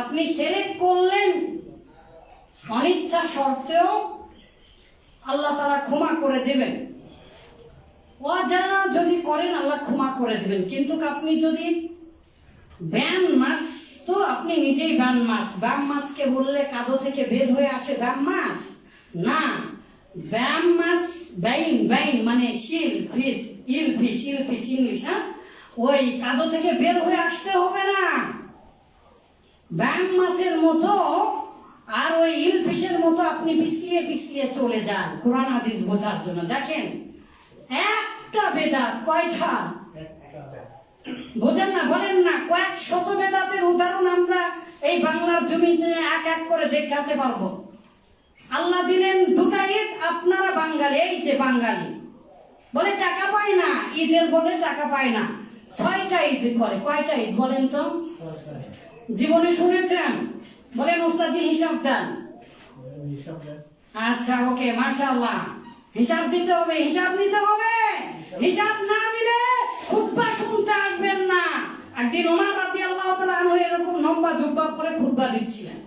[SPEAKER 1] আপনি শিরক করলেন, অনিচ্ছা সত্ত্বেও আল্লাহ তাআলা ক্ষমা করে দেবেন। অজানা যদি করেন আল্লাহ ক্ষমা করে দেবেন। কিন্তু আপনি যদি ব্যান মাছ, তো আপনি নিজেই ব্যান মাছ। ব্যাম মাছকে বললে কাদো থেকে বের হয়ে আসে ব্যাম মাছ? না, ব্যাম মাছ বাইন বাইন মানে শিল ফিশ, ইল ফিশ, ইল ফিশ ইংলিশ। হ্যাঁ, ওই কাদো থেকে বের হয়ে আসতে হবে না। ব্যাম মাছের মতো আর ওই ইল ফিশের মতো আপনি পিছলিয়ে পিছলিয়ে চলে যান কোরআন হাদিস বোঝার জন্য। দেখেন, একটা বেদাত কয়টা? বোঝেন না, বলেন না। কয়েক শত বেদাতের উদাহরণ আমরা এই বাংলার জমিতে এক এক করে দেখাতে পারবো। আল্লাহ দিলেন দুটা ঈদ, আপনারা বাঙালি, এই যে বাঙালি বলে টাকা পায় না, ঈদের বলে টাকা পায় না। 6টা ঈদ করে। কয়টা ঈদ বলেন তো? জীবনে শুনেছেন? বলেন উস্তাদি হিসাব দেন। আচ্ছা, ওকে, মাশাআল্লাহ। হিসাব দিতে হবে, হিসাব নিতে হবে। হিসাব না নিলে খুতবা শুনতে আসবেন না। একদিন ওমর রাদিয়াল্লাহু তাআলা আনহু এরকম লম্বা জুব্বা পরে খুতবা দিচ্ছিলেন।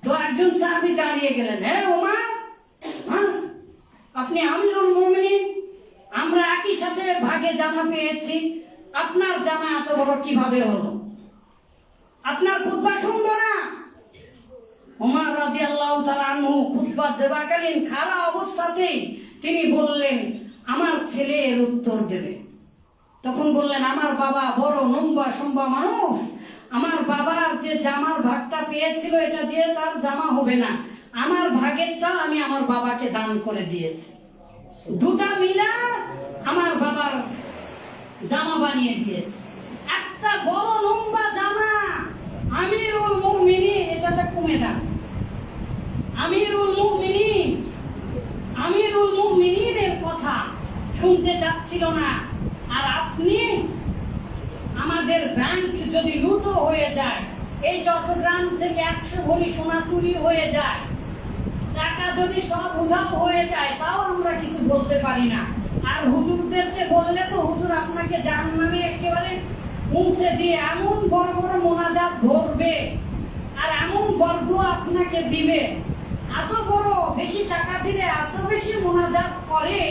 [SPEAKER 1] তো একজন সাহাবী দাঁড়িয়ে গেলেন, হে ওমর, আপনি আমিরুল মুমিনিন, আমরা একই সাথে ভাগে জামা পেয়েছি, আপনার জামা এত বড় কিভাবে হলো? আপনার খুতবা শুনবো না? ওমর রাদিয়াল্লাহু তাআলা আনহু খুতবা দেওয়াকালীন খাড়া অবস্থাতেই তিনি বললেন, আমার ছেলে এর উত্তর দেবে। তখন বললেন, আমার বাবা বড় লম্বা সম্বা মানুষ, আমার বাবার যে জামার ভাগটা পেয়েছিল এটা দিয়ে তার জামা হবে না, আমার ভাগেরটা আমি আমার বাবাকে দান করে দিয়েছি। দুটা মিলা আমার বাবার জামা বানিয়ে দিয়েছে। একটা বড় লম্বা জামা, আমিরুল মুমিনিন, এটাটা কমে দাও। আমিরুল মুমিনিন, আমিরুল মুমিনিনের কথা শুনতে চাচ্ছিল না। আর আপনি, আমাদের ব্যাংক যদি লুটো হয়ে যায়, এই চট্টগ্রাম থেকে 100 ভরি সোনা চুরি হয়ে যায়, টাকা যদি সব উধাও হয়ে যায়, তাও আমরা কিছু বলতে পারি না। আর হুজুরদেরকে বললে তো হুজুর আপনাকে জাহান্নামে একেবারে পৌঁছে দিয়ে এমন বড় বড় মোনাজাত ধরবে আর এমন বরদুয়া আপনাকে দিবে। এত বড় বেশি টাকা দিলে এত বেশি মোনাজাত করে,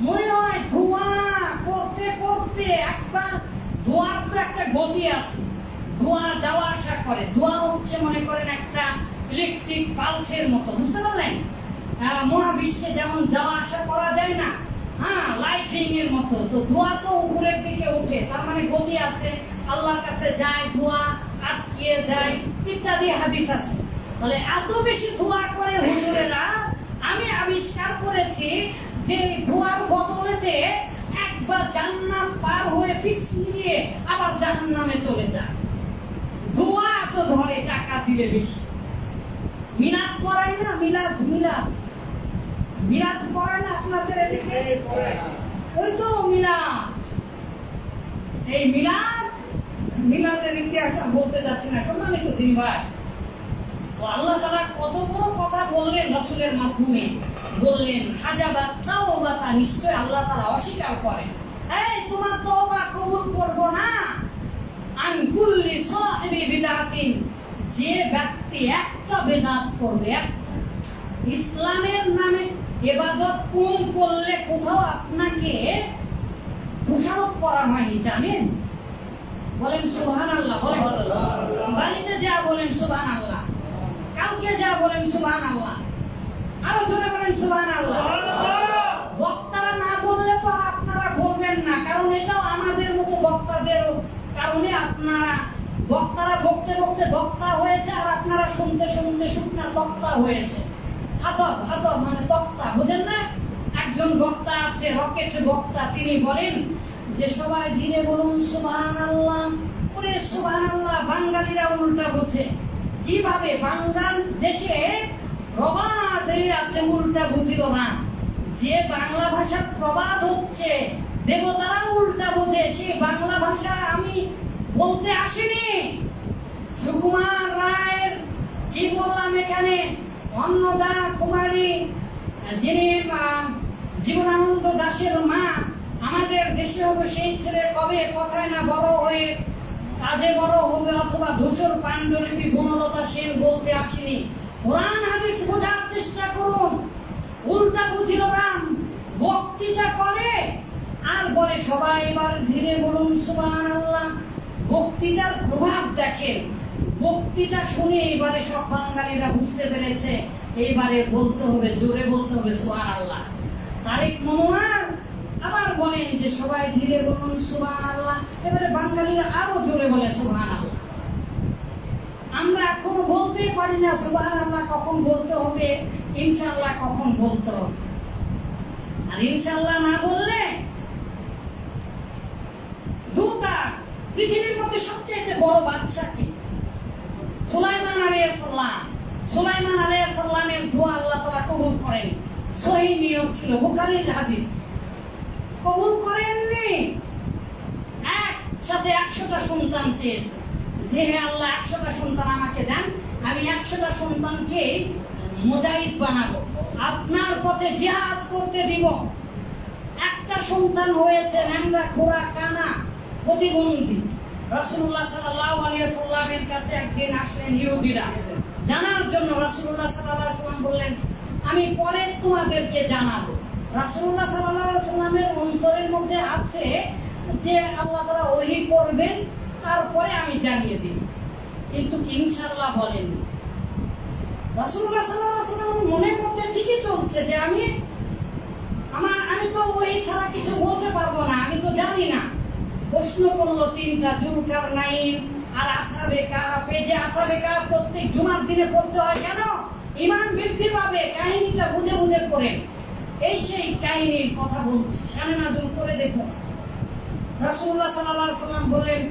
[SPEAKER 1] মনে হয় ধোয়া করতে করতে একটা ধোয়ার তো একটা গতি আছে, ধোয়া যাওয়া আসা করে। ধোয়া হচ্ছে মনে করেন একটা ইলেকট্রিক পালসের মতো, বুঝতে পারলেন? মহাবিশ্বে যেমন যাওয়া আসা করা যায় না, হ্যাঁ, লাইটিং এর মতো। তো ধোয়া তো উপরের দিকে উঠে, তার মানে গতি আছে, আল্লাহর কাছে যায়, ধোয়া আটকিয়ে দেয় ইত্যাদি হাদিস আছে। বলে এত বেশি ধোয়া করে হুজুরেরা, আমি আবিষ্কার করেছি যে ধোয়ার বদলেতে একবার জান্নাত পার হয়ে পিছলিয়ে আবার জাহান্নামে চলে যায়। ধোয়া এত ধরে টাকা দিলে বেশি। মিলাদ পড়ায় না? মিলাদ মিলাদ মিলাদ পড়ায় না আপনাদের এদিকে? ওই তো মিলাদ, এই মিলাদ, মিলাদের ইতিহাস বলতে যাচ্ছি না, সম্মানিত দিন ভাই। আল্লাহ তাআলা কত বড় কথা বললেন রাসূলের মাধ্যমে। বললেন হাজাবাত তাওবাতা, নিশ্চয় আল্লাহ তাআলা অস্বীকার করেন, এই তোমার তওবা কবুল করব না। আন কুল্লি সাহিবি বিদআতিন, যে ব্যক্তি একটা বেদাত করবে, ইসলামের নামে ইবাদত কম করলে কোথাও আপনাকে দোষারোপ করা হয়নি, জানেন? বলেন সুবহানাল্লাহ। বলেন বাড়িতে যা বলেন সুবহানাল্লাহ, কালকে যা বলেন সুবহানাল্লাহ, আরো জোরে বলেন সুবহানাল্লাহ। বক্তারা না বললে তো আপনারা বলবেন না, কারণ এটাও আমাদের মতো বক্তাদের কারণে আপনারা বক্তারা বকতে বকতে বক্তা হয়েছে, আর আপনারা শুনতে শুনতে শুকনা তক্তা হয়েছে। হাতব হাতব মানে তক্তা, বুঝেন না? একজন বক্তা আছে, রকেট বক্তা, তিনি বলেন যে সবাই ধীরে বলুন সুবহানাল্লাহ। ওরে সুবহানাল্লাহ বাঙালিরা উল্টা বুঝে। কিভাবে? বাঙাল দেশে প্রবাদ আছে, উল্টা বুঝিল না। যে বাংলা ভাষার প্রবাদ হচ্ছে, দেবতারা উল্টা বোঝে। সেই বাংলা ভাষা আমি বলতে আসিনি। সুকুমার রায়ের কি বললাম এখানে, অন্নদা কুমারী যিনি জীবনানন্দ দাশের মা, আমাদের দেশে হবে সেই ছেলে কবে কথায় না বড় হয়ে কাজে বড় হবে, অথবা ধূসর পাণ্ডুলিপি বনলতা সেন বলতে আসেনি। কোরআন হাদিস বোঝার চেষ্টা করুন। উল্টা বুঝিল রাম, বক্তৃতা করে আর বলে সবাই এবার ধীরে বলুন সুবহানাল্লাহ। বক্তৃতার প্রভাব দেখেন। বক্তৃতা শুনে এবারে সব বাঙালিরা বুঝতে পেরেছে, এইবারে বলতে হবে, জোরে বলতে হবে সুবহানাল্লাহ। তারেক মনোয়ার আবার বলেন যে সবাই ধীরে বলুন সুবহানাল্লাহ। এবারে বাঙালিরা আরো জোরে বলে সুবহানাল্লাহ। আমরা এখনো বলতেই পারি না সুবহানাল্লাহ কখন বলতে হবে, ইনশাআল্লাহ কখন বলতে হবে। আর ইনশাআল্লাহ না বললে দুটা পৃথিবীর মধ্যে সবচেয়ে বড় বাদশা কি? সুলাইমান আলাইহিস সালাম। সুলাইমান আলাইহিস সালামের দোয়া আল্লাহ তাআলা কবুল করেন। সহিহ নিয়ম ছিল, বুখারীর হাদিস। কবুল করেননি। একসাথে 100টা সন্তান চেয়েছে, যে হে আল্লাহ 100টা সন্তান আমাকে দেন, আমি 100টা সন্তানকে মুজাহিদ বানাবো, আপনার পথে জিহাদ করতে দিব। একটা সন্তান হয়েছে ন্যাংরা খোড়া কানা প্রতিবন্ধী। রাসূলুল্লাহ সাল্লাল্লাহু আলাইহি ওয়াসাল্লামের কাছে একদিন আসলেন ইহুদিরা জানার জন্য। রাসূলুল্লাহ সাল্লাল্লাহু আলাইহি ওয়াসাল্লাম বললেন আমি পরে তোমাদেরকে জানাবো। রাসূলুল্লাহ সাল্লাল্লাহু আলাইহি ওয়াসাল্লামের অন্তরের মধ্যে আছে যে আল্লাহ তাআলা ওহী করবেন, তারপরে আমি জানিয়ে দিব, কিন্তু ইনশাআল্লাহ বলেন। রাসূলুল্লাহ সাল্লাল্লাহু আলাইহি ওয়াসাল্লামের মনের মধ্যে ঠিকই চলছে যে আমি তো ওহী ছাড়া কিছু বলতে পারবো না, আমি তো জানি না। প্রশ্ন করলো তিনটা, জুলকারনাইন আর আসহাবে কাহফ। যে আসহাবে কাহফ প্রত্যেক জুমার দিনে পড়তে হয় কেন? ঈমান বৃদ্ধি পাবে। কাহিনীটা বুঝে বুঝে পড়েন। এই সেই কাহিনীর কথা বলছি, শানে নাযুল করে দেখুন। রাসূলুল্লাহ সাল্লাল্লাহু আলাইহি ওয়াসাল্লাম বলেন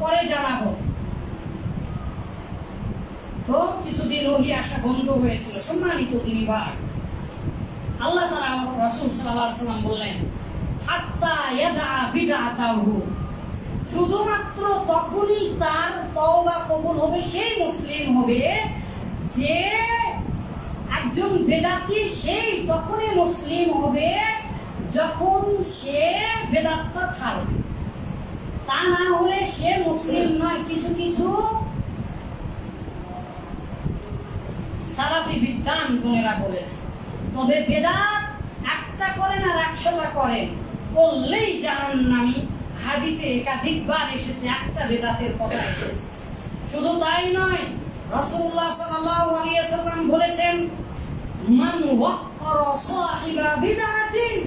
[SPEAKER 1] পরে জানাবো। তো কিছুদিন ওহী আসা বন্ধ হয়েছিল। সম্মানিত দিনী ভাই, আল্লাহ তাআলা রাসূল সাল্লাল্লাহু আলাইহি ওয়াসাল্লাম বললেন হাত্তা ইয়াদা বিদআতাহু, শুধুমাত্র তখনই তার তওবা কবুল হবে, সেই মুসলিম হবে যে একজন বেদাতি। সেই তখনই মুসলিম হবে যখন সে বেদাতটা ছাড়বে। তা না হলে সে মুসলিম নয়। কিছু কিছু সালাফি বিদ্বান গুণেরা বলেছে, তবে বেদাত একটা করেন আর 100টা করেন, বললেই জাহান্নামী। হাদিসে একাধিকবার এসেছে, একটা বেদাতের কথা এসেছে। শুধু তাই নয়, রাসূলুল্লাহ সাল্লাল্লাহু আলাইহি ওয়াসাল্লাম বলেছেন মান ওয়াক্কারা সাহিবা বিদআতিন,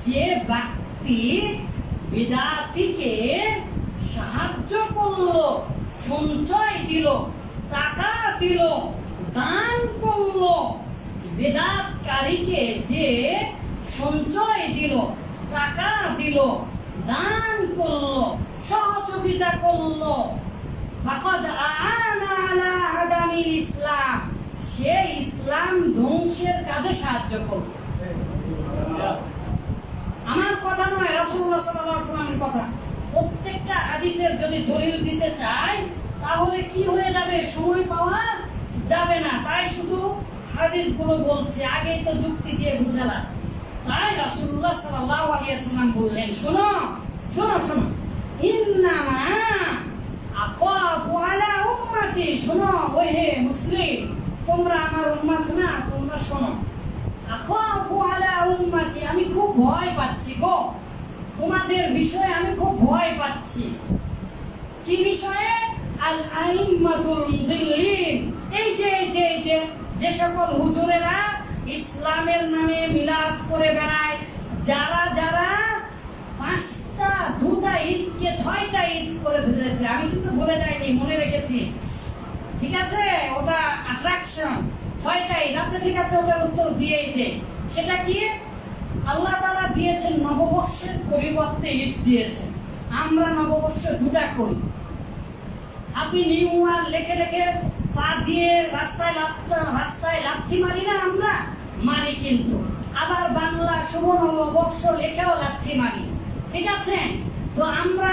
[SPEAKER 1] যে ব্যক্তি বিদআতিকে সাহায্য করলো, সঞ্চয় দিল, টাকা দিল, দান করলো। বেদাতকারীকে যে সঞ্চয় দিল, টাকা দিল, দান করলো, সহযোগিতা করলো, ফাকাদ আ'আনা আলা হাদামিল ইসলাম, সে ইসলাম ধ্বংসের কাজে সাহায্য করলো। আমার কথা নয়, রাসূলুল্লাহ সাল্লাল্লাহু আলাইহি ওয়াসাল্লামের কথা। প্রত্যেকটা হাদিসের যদি দলিল দিতে চাই তাহলে কি হয়ে যাবে, সময় পাওয়া যাবে না। তাই শুধু হাদিসগুলো বলছে, আগেই তো যুক্তি দিয়ে বুঝালাম। তাই রাসূলুল্লাহ সাল্লাল্লাহু আলাইহি ওয়াসাল্লাম বললেন শোনো শোনো শোনো, ইন্নামা আখাফু আলা উম্মতি, শোনো ওহে মুসলিম, তোমরা আমার উম্মত না, তোমরা শোনো। আখাফু আলা উম্মতি, আমি খুব ভয় পাচ্ছি গো, তোমাদের বিষয়ে আমি খুব ভয় পাচ্ছি। কি বিষয়ে? আল আইম্মাতুল মুদিল্লিন, এই যে সকল হুজুরেরা ইসলামের নামে মিলাদ করে বেড়ায়, যারা যারা 5টা 2টা ঈদকে 6টা ঈদ করে ফেলেছে। আমি কিন্তু বলে যাই আমি মনে রেখেছি, ঠিক আছে? ওটা অ্যাট্রাকশন, 6টা ঈদ। আচ্ছা ঠিক আছে, ওটার উত্তর দিয়েই দে। সেটা কি? আল্লাহ তাআলা দিয়েছেন নববর্ষের পরিবর্তে ঈদ দিয়েছেন। আমরা নববর্ষ 2টা করি। আপনি নিউ ইয়ার লেখে লেখে পা দিয়ে রাস্তায় লাথি মারি না? আমরা মারি, কিন্তু আবার বাংলা শুভ নববর্ষ লেখেও লাথি মারি, ঠিক আছে? তো আমরা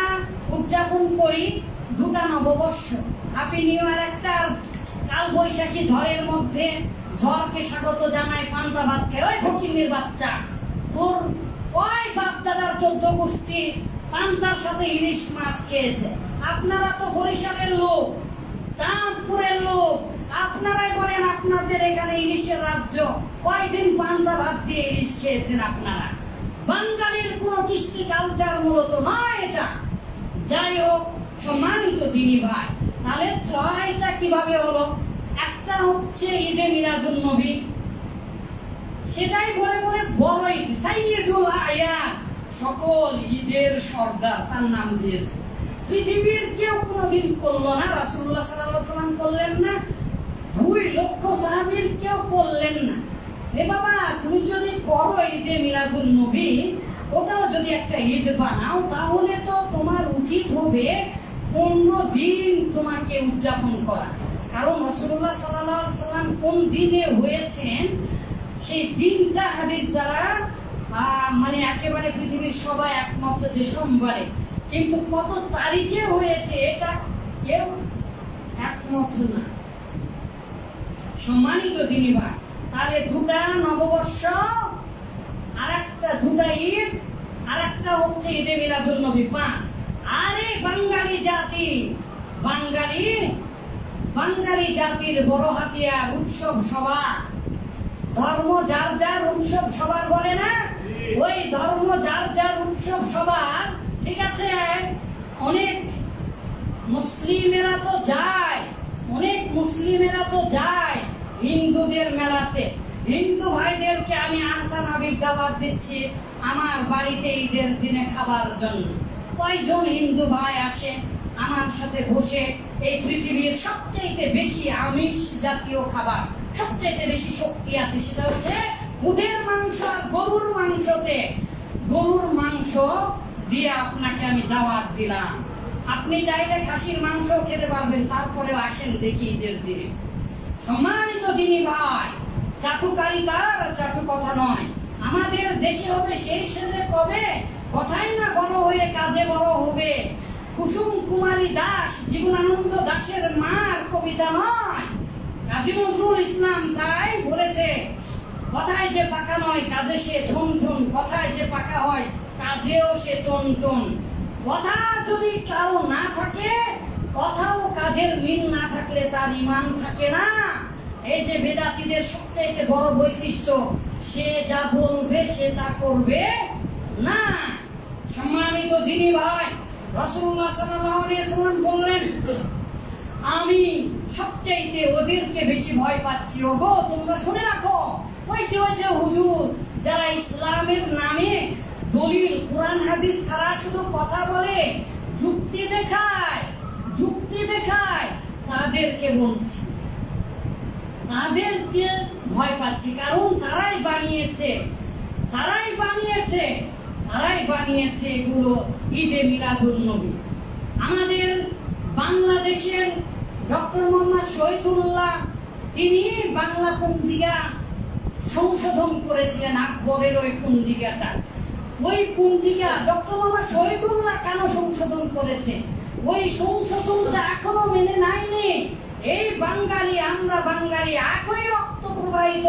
[SPEAKER 1] উদযাপন করি 2টা নববর্ষ। হ্যাপি নিউ ইয়ার একটা, কাল বৈশাখী ঝড়ের মধ্যে ঝড়কে স্বাগত জানায় পান্তা ভাত খেয়ে। ওই ফকিন্নির বাচ্চা, তোর ওই বাপ দাদার 14 গোষ্ঠী পান্তার সাথে ইলিশ মাছ খেয়েছে। আপনারা তো বরিশালের লোক, চাঁদপুরের লোক, আপনারাই বলেন আপনাদের এখানে ইলিশের রাজ্য। কয়দিন পান্তা ভাত দিয়ে ইলিশ খেয়েছেন আপনারা? বাঙালির কোন কৃষ্টি কালচার মূলত নয় এটা। যাই হোক, সম্মানিত দিনী ভাই, তাহলে 6টা কিভাবে হলো? একটা হচ্ছে ঈদে মিলাদুন নবী, সেটাই বলে বলে বড় ঈদ, সাইয়্যিদুল আয়াত, সকল ঈদের সর্দার, তার নাম দিয়েছে। পৃথিবীর কেউ কোনোদিন করলো না, রাসূলুল্লাহ সাল্লাল্লাহু আলাইহি ওয়াসাল্লাম করলেন না, 2 লক্ষ সাহাবীর কেউ করলেন না। এ বাবা, তুমি যদি করো ঈদে মিলাদুন নবী, ওটাও যদি একটা ঈদ বানাও, তাহলে তো তোমার উচিত হবে 15 দিন তোমাকে উদযাপন করা। কারণ রাসূলুল্লাহ সাল্লাল্লাহু আলাইহি ওয়াসাল্লাম কোন দিনে হয়েছেন সেই দিনটা হাদিস দ্বারা মানে একেবারে পৃথিবীর সবাই একমত যে সোমবারে, কিন্তু কত তারিখে হয়েছে এটা কেউ একমত না। সম্মানিত দিনী ভাই, তাহলে 2টা নববর্ষ, আরেকটা 2টা ঈদ, আরেকটা হচ্ছে ঈদে মিলাদুন নবী 5। আরে বাঙালি জাতি, বাঙালি জাতির বড় হাতিয়ার উৎসব সভা। ধর্ম যার যার উৎসব সবার বলে না, ওই ধর্ম যার যার উৎসব সভা, ঠিক আছে? অনেক মুসলিমেরা তো যায় হিন্দুদের মেলাতে। হিন্দু ভাইদেরকে আমি আহসান হাবিব দাওয়াত দিচ্ছি আমার বাড়িতে ঈদের দিনে খাবার জন্য। কয়জন হিন্দু ভাই আসে আমার সাথে বসে? এই পৃথিবীর সবচেয়ে বেশি আমিষ জাতীয় খাবার, সবচেয়ে বেশি শক্তি আছে, সেটা হচ্ছে উটের মাংস আর গরুর মাংসতে। গরুর মাংস দিয়ে আপনাকে আমি দাওয়াত দিলাম। আপনি চাইলে খাসির মাংস খেতে পারবেন, তারপরেও আসেন দেখি ঈদের দিনে। সম্মানিত দিনী ভাই, চাটুকারিতার চাটু কথা নয়। আমাদের দেশে হবে সেই ছেলে কবে, কথাই না বড় হয়ে কাজে বড় হবে। কুসুম কুমারী দাস জীবনানন্দ দাশের মার কবিতা নয়, কাজী নজরুল ইসলাম তাই বলেছে, কথায় যে পাকা নয় কাজে সে ঠন ঠন, কথায় যে পাকা হয় কাজেও সে টন টন। কথা যদি কারো না থাকে, কথা ও কাজের মিল না থাকলে তার ঈমান থাকে না। এই যে বেদাতীদের সবচেয়ে বড় বৈশিষ্ট্য, সে যা বলবে সে তা করবে না। সম্মানিত দিনী ভাই, রাসূলুল্লাহ সাল্লাল্লাহু আলাইহি ওয়াসাল্লাম বললেন, আমি সবচেয়ে ওদেরকে বেশি ভয় পাচ্ছি। ওগো, তোমরা শুনে রাখো, ওই যে হুজুর যারা ইসলামের নামে দলিল কোরআন হাদিস ছাড়া শুধু কথা বলে, যুক্তি দেখায়, তাদেরকে বলছি, তাদেরকে ভয় পাচ্ছি। কারণ তারাই বানিয়েছে এগুলো ঈদে মিলাদুন নবী। আমাদের বাংলাদেশের ডক্টর মোহাম্মদ শহীদুল্লাহ, তিনি বাংলা পঞ্জিকা সংশোধন করেছিলেন, আকবরের ওই পঞ্জিকাটা। ওই পঞ্জিকা ডক্টর মোহাম্মদ শহীদুল্লাহ কেন সংশোধন করেছে? ওই সংশোধনটা এখনো মেনে নেয়নি এই বাঙালি। আমরা বাঙালি, একই রক্ত প্রবাহিত,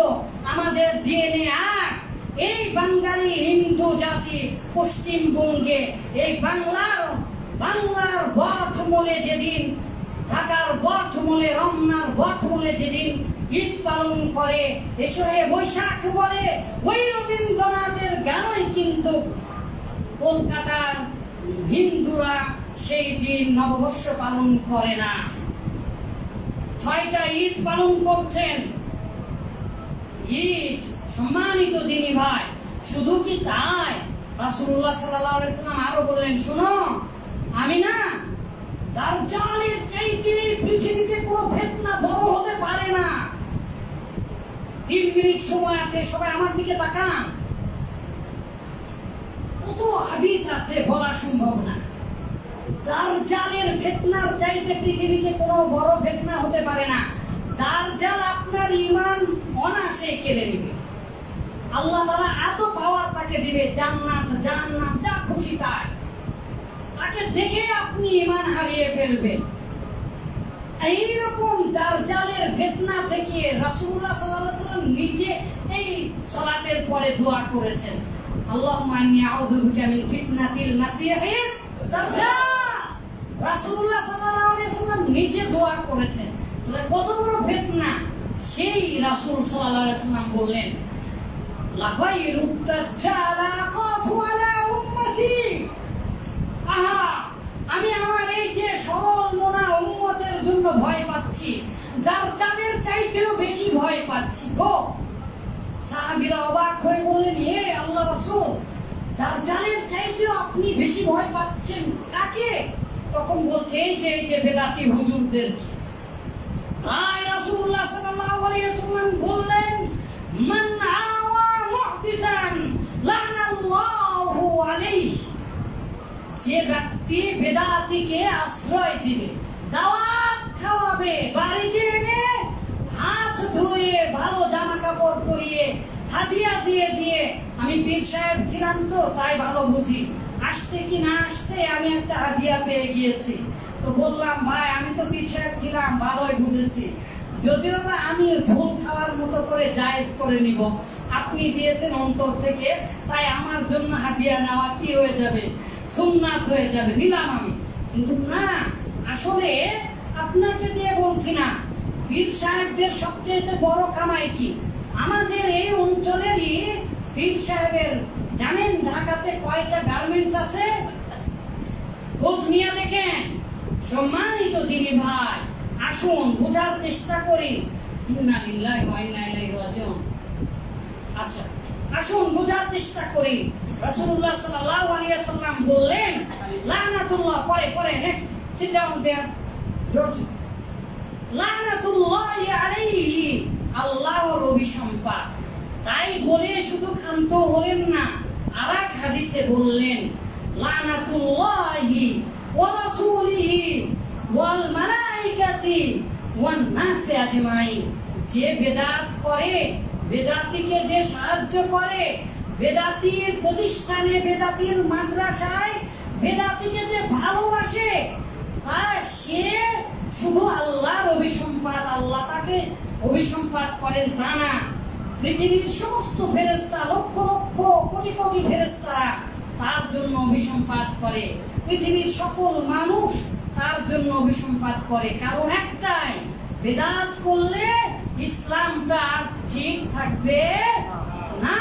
[SPEAKER 1] আমাদের ডিএনএ এক। এই বাঙালি হিন্দু জাতি পশ্চিমবঙ্গে এই বাংলার বটমূলে যেদিন, ঢাকার বটমূলে, রমনার বটমূলে যেদিন ঈদ পালন করে, এসে বৈশাখ বলে, ওই রবীন্দ্রনাথের গানই কিন্তু কলকাতার হিন্দুরা সেই দিন নববর্ষ পালন করে না। 6টা ঈদ পালন করছেন। ঈদ, সম্মানিত দিনী ভাই, শুধু কি তাই? রাসূলুল্লাহ সাল্লাল্লাহু আলাইহি ওয়াসাল্লাম আরো বললেন, শুনো, আমি না দাজ্জালের চাইতে 3 মিনিট সময় আছে, সবাই আমার দিকে তাকান। কত হাদিস আছে বলা সম্ভব না। দাজ্জালের ফিতনার চাইতে পৃথিবীতে কোনো বড় ফিতনা হতে পারে না। দাজ্জাল আপনার ঈমান অনায়াসে কেড়ে নেবে। আল্লাহ তাআলা এত পাওয়ার তাকে দিবে, জান্নাত জাহান্নাম যা খুশি তাই। তাকে দেখে আপনি ঈমান হারিয়ে ফেলবেন। এইরকম দাজ্জালের ফিতনা থেকে রাসূলুল্লাহ সাল্লাল্লাহু আলাইহি ওয়াসাল্লাম নিজে এই সালাতের পরে দোয়া করেছেন, আল্লাহুম্মা ইন্নী আউযু বিকা মিন ফিতনাতিল মাসিহিদ দাজ্জাল। রাসূলুল্লাহ সাল্লাল্লাহু আলাইহি ওয়াসাল্লাম নিজে দোয়া করেছেন। তাহলে কত বড় ফিতনা! সেই রাসূল সাল্লাল্লাহু আলাইহি ওয়াসাল্লাম বললেন, লাগাইরুদ দাজ্জাল আখাফু আলা উম্মতি। আহা, আমি আমার এই যে সরল মনা উম্মতের জন্য ভয় পাচ্ছি, দাজ্জালের চাইতেও বেশি ভয় পাচ্ছি গো। সাহাবীরা অবাক হয়ে বললেন, হে আল্লাহর রাসূল, দাজ্জালের চাইতেও আপনি বেশি ভয় পাচ্ছেন কাকে? তখন বলছে এই যে বেদাতি হুজুরদেরকে। তাই রাসূলুল্লাহ সাল্লাল্লাহু আলাইহি ওয়াসাল্লাম বললেন, মান আওয়া মুহদিতান লানাল্লাহু আলাইহি। যে ব্যক্তি বেদাতিকে আশ্রয় দিবে, দাওয়াত খাওয়াবে, বাড়িতে এনে হাত ধুয়ে ভালো জামা কাপড় পরিয়ে হাদিয়া দিয়ে, আমি পীর সাহেব ছিলাম তো তাই ভালো বুঝি, আসতে কি না আসতে আমি একটা হাদিয়া পেয়ে গিয়েছি, তো বললাম ভাই আমি তো পীর সাহেব ছিলাম, ভালোই বুঝেছি, যদিও বা আমি ঝোল খাওয়ার মতো করে জায়েজ করে নিব, আপনি দিয়েছেন অন্তর থেকে, তাই আমার জন্য হাদিয়া নেওয়া কি হয়ে যাবে, সুন্নাত হয়ে যাবে, নিলাম আমি। কিন্তু না, আসলে আপনাকে দিয়ে বলছি না, পীর সাহেবদের সবচেয়ে বড় কামাই কি? আমাদের এই অঞ্চলেরই পীর সাহেবের, জানেন ঢাকাতে কয়টা গার্মেন্টস আছে? খোঁজ নিয়ে দেখেন। সম্মানিত দিনী ভাই, আসুন বোঝার চেষ্টা করি। ইন্না লিল্লাহি ওয়া ইন্না ইলাইহি রাজিউন। আচ্ছা, আসুন বোঝার চেষ্টা করি। রাসূলুল্লাহ সাল্লাল্লাহু আলাইহি ওয়াসাল্লাম বললেন, লানাতুল্লাহ, পরে next, sit down there George, লানাতুল্লাহি আলাইহি, আল্লাহর অভিসম্পাত। তাই বলে শুধু ক্ষান্ত হলেন না, আরেক হাদিসে বললেন, লানাতুল্লাহি ওয়া রাসূলিহি ওয়াল মালাইকাতি ওয়ান নাসি আজমাইন। যে বেদাত করে, বেদাতিকে যে সাহায্য করে, বেদাতির প্রতিষ্ঠানে, বেদাতির মাদ্রাসায় বেদাতিকে যে ভালোবাসে, আর সে শুধু আল্লাহর অভিসম্পাত, আল্লাহ তাকে অভিসম্পাত করেন তা না, পৃথিবীর সমস্ত ফেরেশতা, লক্ষ লক্ষ কোটি কোটি ফেরেশতারা তার জন্য অভিসম্পাত করে, পৃথিবীর সকল মানুষ তার জন্য অভিসম্পাত করে। কারণ একটাই, বেদাত করলে ইসলামটা আর ঠিক থাকবে না।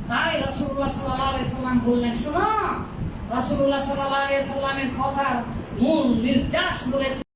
[SPEAKER 1] তাই রাসূলুল্লাহ সাল্লাল্লাহু আলাইহি ওয়াসাল্লাম বললেন, শোনো, রাসূলুল্লাহ সাল্লাল্লাহু আলাইহি ওয়াসাল্লামের কথার মূল নির্যাস বলেছে।